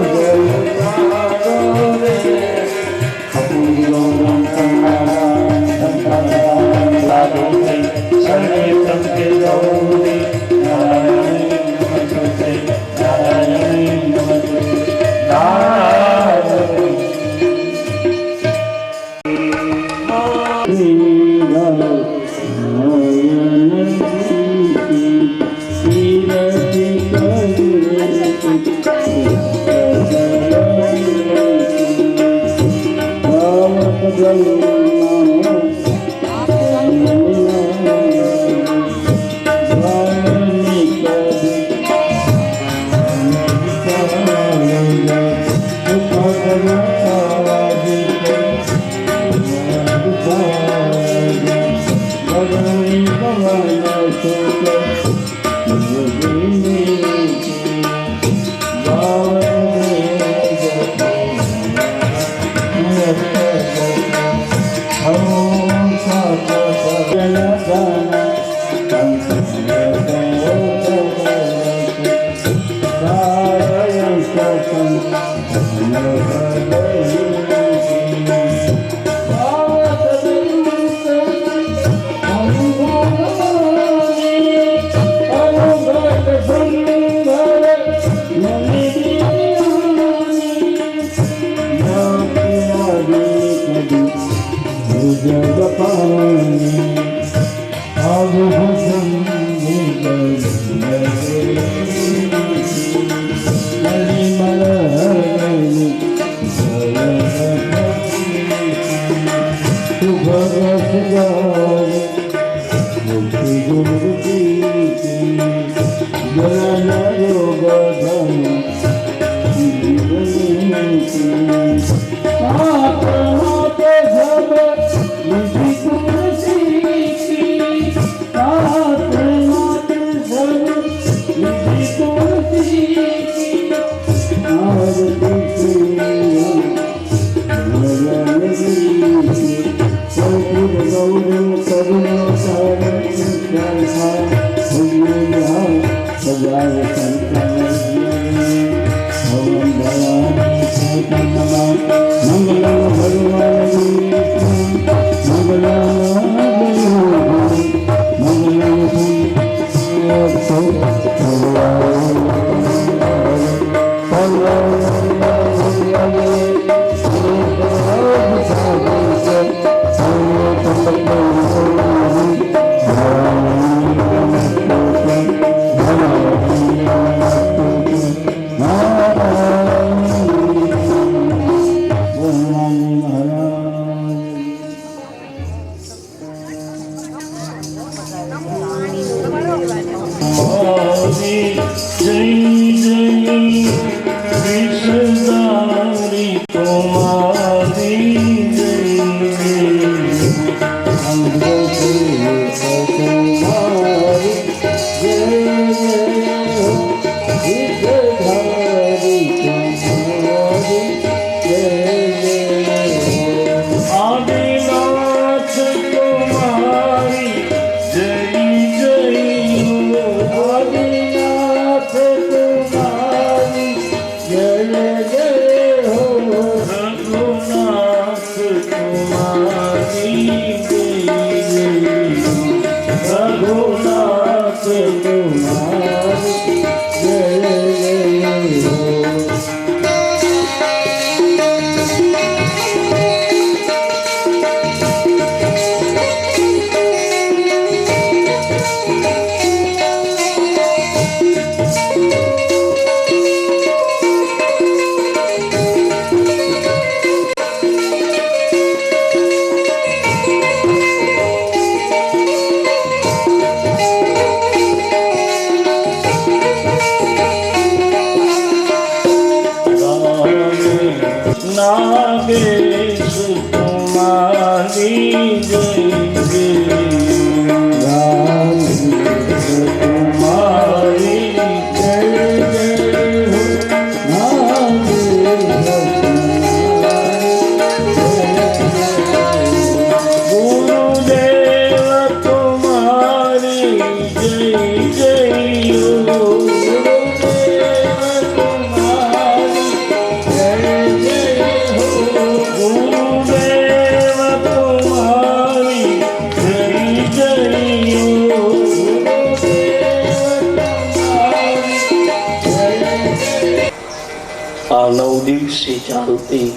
ચાલતી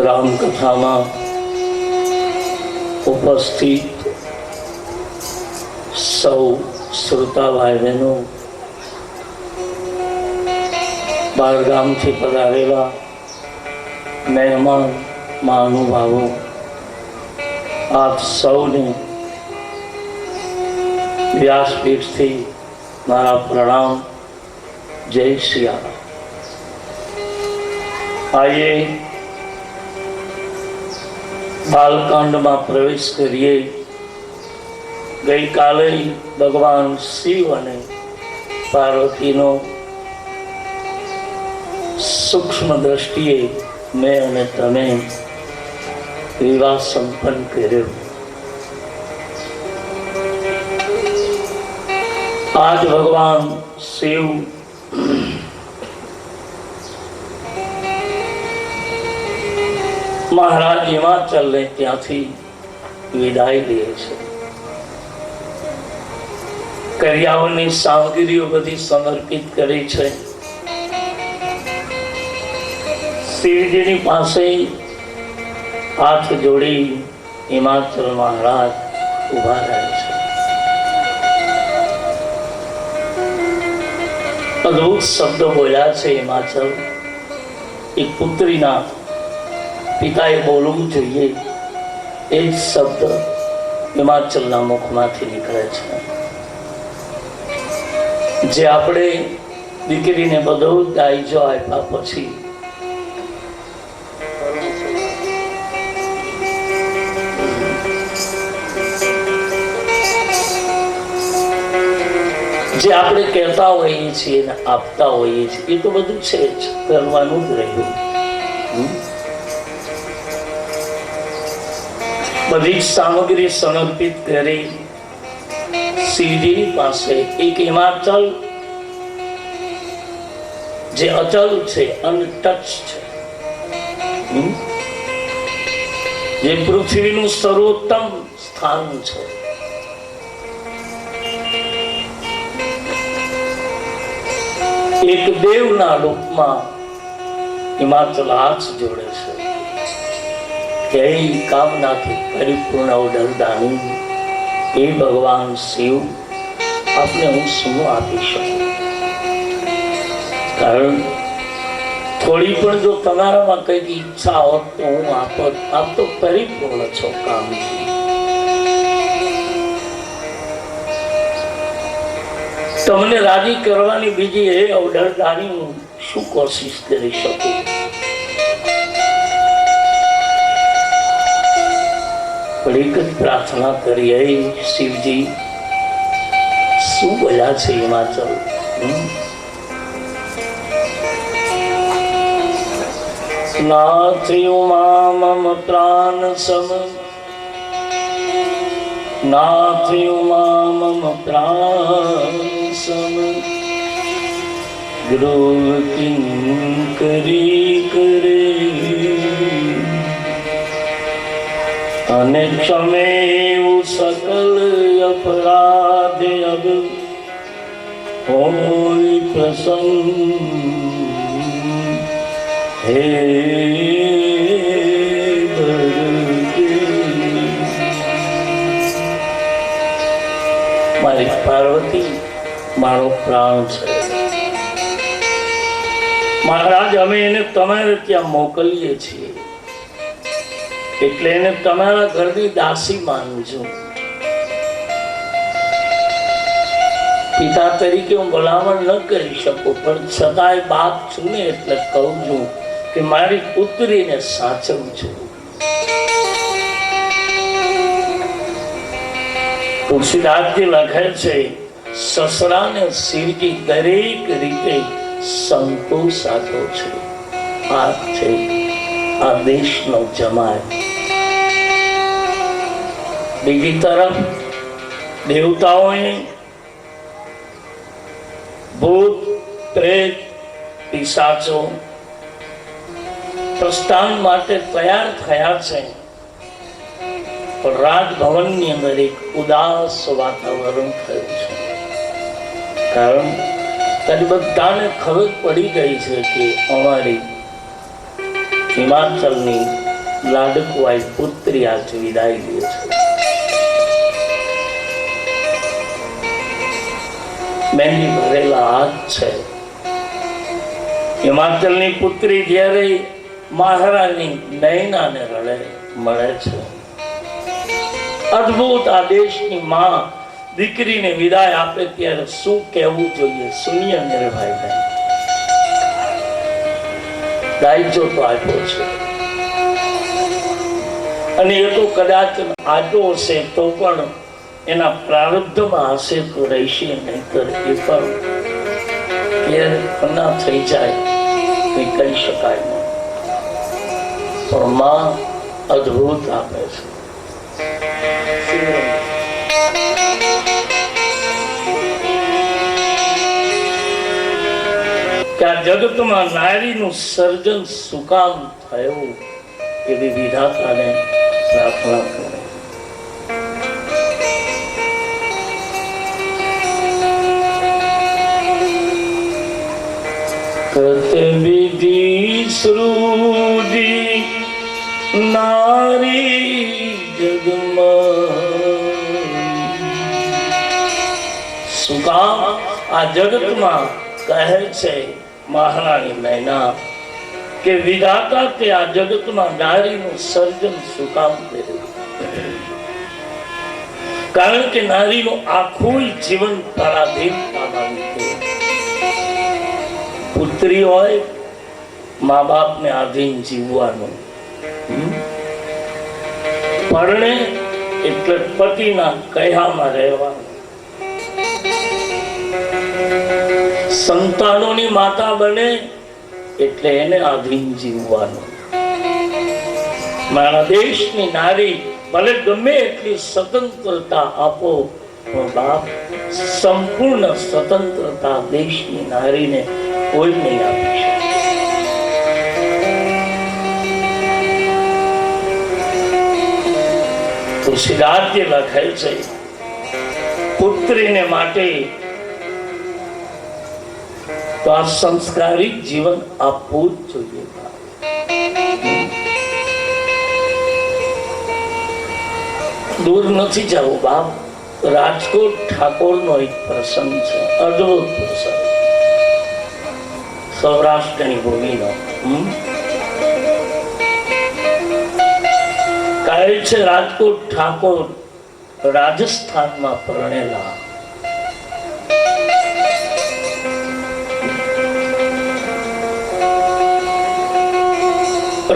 રામકથામાં ઉપસ્થિત સૌ શ્રોતા ભાઈ બહેનો, બહારગામથી પધારેલા મહેમાન મહાનુભાવો, આપ સૌને વ્યાસપીઠથી મારા પ્રણામ. જય સિયારામ. આઈએ બાલકાંડમાં પ્રવેશ કરીએ. ગઈકાલે ભગવાન શિવ અને પાર્વતીનો સૂક્ષ્મ દ્રષ્ટિએ મેં અને તમે વિવાહ સંપન્ન કર્યો. આજ ભગવાન શિવ મહારાજ હિમાચલને ત્યાંથી વિદાય લે છે. કર્યાવરની સામગ્રીઓ બધી સમર્પિત કરી છે. શિવજીની પાસે હાથ જોડી હિમાચલ મહારાજ ઉભા રહે છે. અદભુત શબ્દ બોલ્યા છે હિમાચલ. એક પુત્રીના પિતાએ બોલવું જોઈએ એ જ શબ્દ હિમાચલના મુખમાંથી નીકળે છે. જે આપણે દીકરીને બધું દાયજો આપ્યા પછી જે આપણે કહેતા હોઈએ છીએ ને આપતા હોઈએ છીએ એ તો બધું છે જ, કરવાનું જ રહ્યું. બધી જ સામગ્રી સમર્પિત કરી શિવજીની પાસે એક હિમાચલ જે અચલ છે, અનટચ છે, જે પૃથ્વીનું સર્વોત્તમ સ્થાન છે. એક દેવના રૂપમાં હિમાચલ હાથ જોડે છે કે એ કામનાથી પરિપૂર્ણ ઉડલદાની એ ભગવાન શિવ આપને હું શું આપી શકું? કારણ થોડી પણ જો તમારામાં કઈક ઈચ્છા હોત તો હું આપત. આપ તો પરિપૂર્ણ છો કામથી. તમને રાજી કરવાની બીજી એ અવડરદાની હું શું કોશિશ કરી શકું? પણ એક જ પ્રાર્થના કરી. હે શિવજી, શું બોલ્યા છે હિમાચલ? નાથ્યું મમ પ્રાણ સમ, નાથ્યું મમ પ્રાણ સમ, ગૃહ કિંકરી કરે અને ક્ષમેવ સકલ અપરાધ અબ હોય પ્રસન્ન. હે મારી પાર્વતી મારો પ્રાણ છે. મહારાજ, અમે એને તમારે ત્યાં મોકલીએ છીએ એટલે એને તમારા ઘરની દાસી માનજો. પિતા તરીકે હું ભલામણ ન કરી શકું, પણ છતાંય બાપ છું ને એટલે કહું છું કે મારી પુત્રીને સાચવજો. તુલસીદાસજી લખે છે, સસરાને શિવજી દરેક રીતે સંતોષ આપો છે. આ છે આ દેશનો જમાય. બીજી તરફ દેવતાઓએ ભૂત પ્રેત પિશાચો પ્રસ્થાન માટે તૈયાર થયા છે. પણ રાજભવનની અંદર એક ઉદાસ વાતાવરણ થયું છે. કારણ ત્યારે બધાને ખબર પડી ગઈ છે કે અમારી હિમાચલની લાડકવાઈ પુત્રી આજ વિદાય લે છે. મહેંદી ભરેલા હાથ છે. હિમાચલની પુત્રી જ્યારે મહારાણી નૈનાને રડે મળે છે. અદ્ભુત આ દેશની માં દીકરીને વિદાય આપે ત્યારે શું કહેવું જોઈએ? શૂન્ય નિર્ભય દાયજો તો આપ્યો છે, અને એ તો કદાચ આપ્યો હશે તો પણ એના પ્રારબ્ધમાં હશે તો રહેશે, નહીતર એ પણ ના થઈ જાય એ કહી શકાય નહીં. પણ માં અદ્ભુત આપે છે. કે આ જગતમાં નારીનું સર્જન શું કામ થયું એવી વિધાતાને પ્રાર્થના કરે. કત વિધિ સૃજી નારી જગમાં. શું કામ આ જગતમાં કહે છે મહારાણી નૈના કે વિધાતા તે આ જગતમાં નારીનું સર્જન શું કામ કર્યું? કારણ કે નારીનું આખું જીવન પરાધીનતામાં વીત્યું. પુત્રી હોય મા બાપને આધીન જીવવાનું, પરણે એટલે પતિના કહેવામાં રહેવાનું, સંતાનોની માતા બને એટલે એને આધીન જીવવાનું. મારા દેશની નારી ભલે ગમે એટલી સ્વતંત્રતા આપો પણ બાપ સંપૂર્ણ સ્વતંત્રતા દેશની નારીને કોઈ નહીં આપી શકે. તુલસીદાસજી લખે છે પુત્રીને માટે તો આ સંસ્કારિક જીવન આપવું જ જોઈએ. દૂર નથી જવું બાપ. રાજકોટ ઠાકોરનો એક પ્રસંગ છે, અદ્ભુત પ્રસંગ, સૌરાષ્ટ્રની ભૂમિનો. કહે છે રાજકોટ ઠાકોર રાજસ્થાનમાં પરણેલા.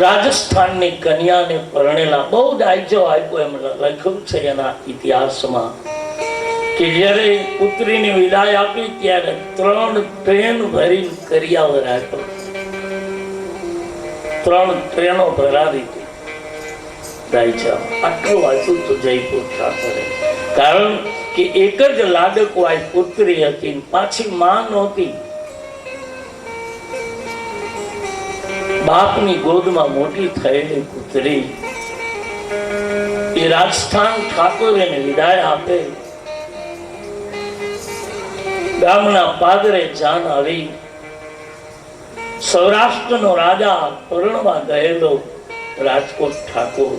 રાજસ્થાનની કન્યાને પરણેલા. બહુ દાયજો આપ્યો એમ લખ્યું છે એના ઇતિહાસમાં કે જ્યારે પુત્રીની વિદાય આપી ત્યારે 3 ટ્રેન ભરી કરિયાવર આપ્યો. 3 ટ્રેનો ભરાવી હતી દાયજા. આટલું વાંચું તો જયપુર ઠાકોરે. કારણ કે એક જ લાડકવાય પુત્રી હતી, પાછી માં નહોતી. બાપની ગોદમાં મોટી થયેલી પુત્રી એ રાજસ્થાન ઠાકોર એને વિદાય આપે. ગામના પાદરે જાન આવી. સૌરાષ્ટ્રનો રાજા પરણવા ગયેલો રાજકોટ ઠાકોર.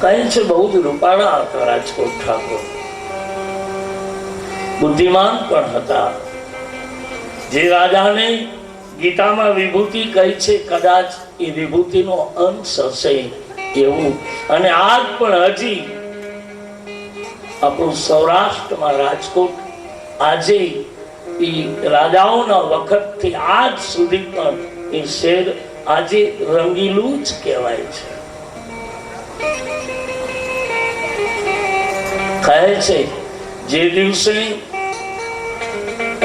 કહે છે બહુ જ રૂપાળા હતા રાજકોટ ઠાકોર, બુદ્ધિમાન પણ હતા. જે રાજાને ગીતામાં વિભૂતિ કહી છે કદાચ એ વિભૂતિનો અંશ હશે એવું. અને આજ પણ હજી આપણું સૌરાષ્ટ્રમાં રાજકોટ આજે એ રાજાઓના વખતથી આજ સુધી પણ એ શહેર આજે રંગીલું જ કહેવાય છે. કહે છે જે દિવસે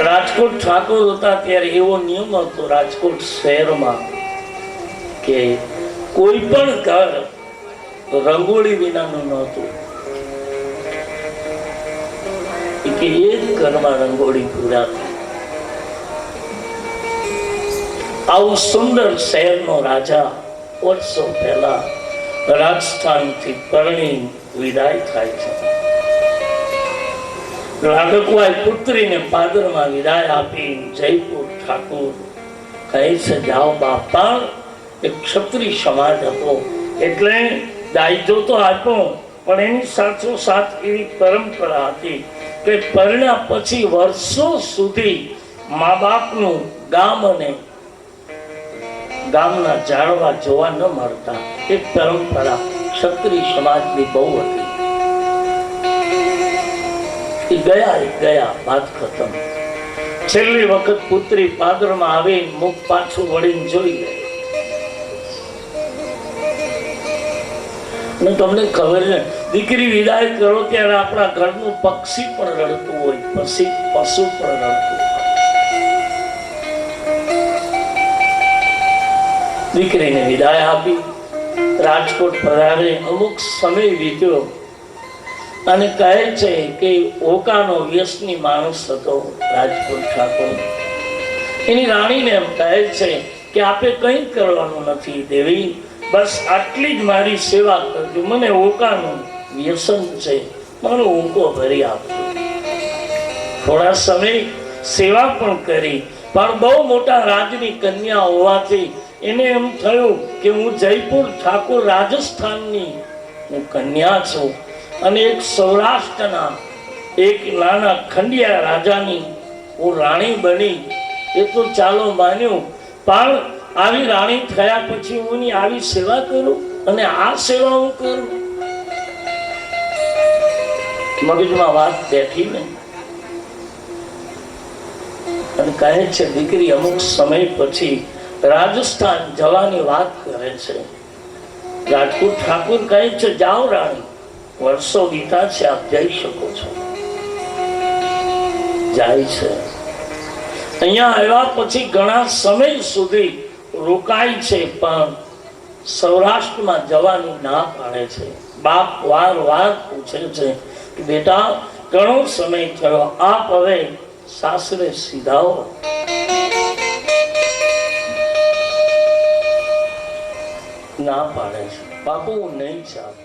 રાજકોટ ઠાકોર હતા ત્યારે એવો નિયમ હતો રાજકોટ શહેરમાં કે કોઈ પણ ઘર રંગોળી વિનાનું નહોતું. કે એક ઘરમાં રંગોળી પૂરાતી. આવું સુંદર શહેરનો રાજા વર્ષો પહેલા રાજસ્થાનથી પરણી વિદાય થાય છે. લાડકવાય પુત્રીને પાદરમાં વિદાય આપી જયપુર ઠાકોર કહે છે જાઓ બાપા. એક ક્ષત્રિય સમાજ હતો એટલે દાયજો તો આપ્યો, પણ એની સાથોસાથ એવી પરંપરા હતી કે પરણ્યા પછી વર્ષો સુધી મા બાપનું ગામ અને ગામના ઝાડવા જોવા ન મળતા. એક પરંપરા ક્ષત્રિય સમાજની બહુ હતી. એ ગયા વાત ખતમ. છેલ્લી વખત પુત્રી પાદરમાં આવે, મુખ પાછું વળીને જોઈ લે. અને તમને ખબર છે, દીકરી વિદાય કરો ત્યારે આપણા ઘરનું પક્ષી પણ રડતું હોય, પછી પશુ પણ રડતું હોય. દીકરીને વિદાય આપી રાજકોટ પધારે. અમુક સમય વીત્યો અને કહે છે કે ઓકાનો વ્યસની માણસ હતો રાજકોટ ઠાકોર. એની રાણીને એમ કહે છે કે આપે કંઈ કરવાનું નથી દેવી, બસ આટલી જ મારી સેવા કરજો. મને ઓકાનું વ્યસન છે, મને ઓકો ભરી આપજો. થોડા સમય સેવા પણ કરી, પણ બહુ મોટા રાજની કન્યા હોવાથી એને એમ થયું કે હું જયપુર ઠાકોર રાજસ્થાનની હું કન્યા છું અને એક સૌરાષ્ટ્રના એક નાના ખંડિયા રાજાની હું રાણી બની. એ તો ચાલો માન્યું, પણ આવી રાણી થયા પછી હું એની આવી સેવા કરું અને આ સેવા હું કરું. મગજમાં વાત બેઠી ને અને કહે છે દીકરી અમુક સમય પછી રાજસ્થાન જવાની વાત કરે છે. રાજકોટ ઠાકોર કહે છે જાઓ રાણી, વર્ષો વીતા છે, આપ જઈ શકો છો. જાય છે. અહીંયા આવ્યા પછી ઘણા સમય સુધી રોકાય છે, પણ સૌરાષ્ટ્રમાં જવાની ના પાડે છે. બાપ વાર પૂછે છે કે બેટા ઘણો સમય થયો, આપ હવે સાસરે સીધાઓ. ના પાડે છે, બાપુ હું નહીં જાઉં.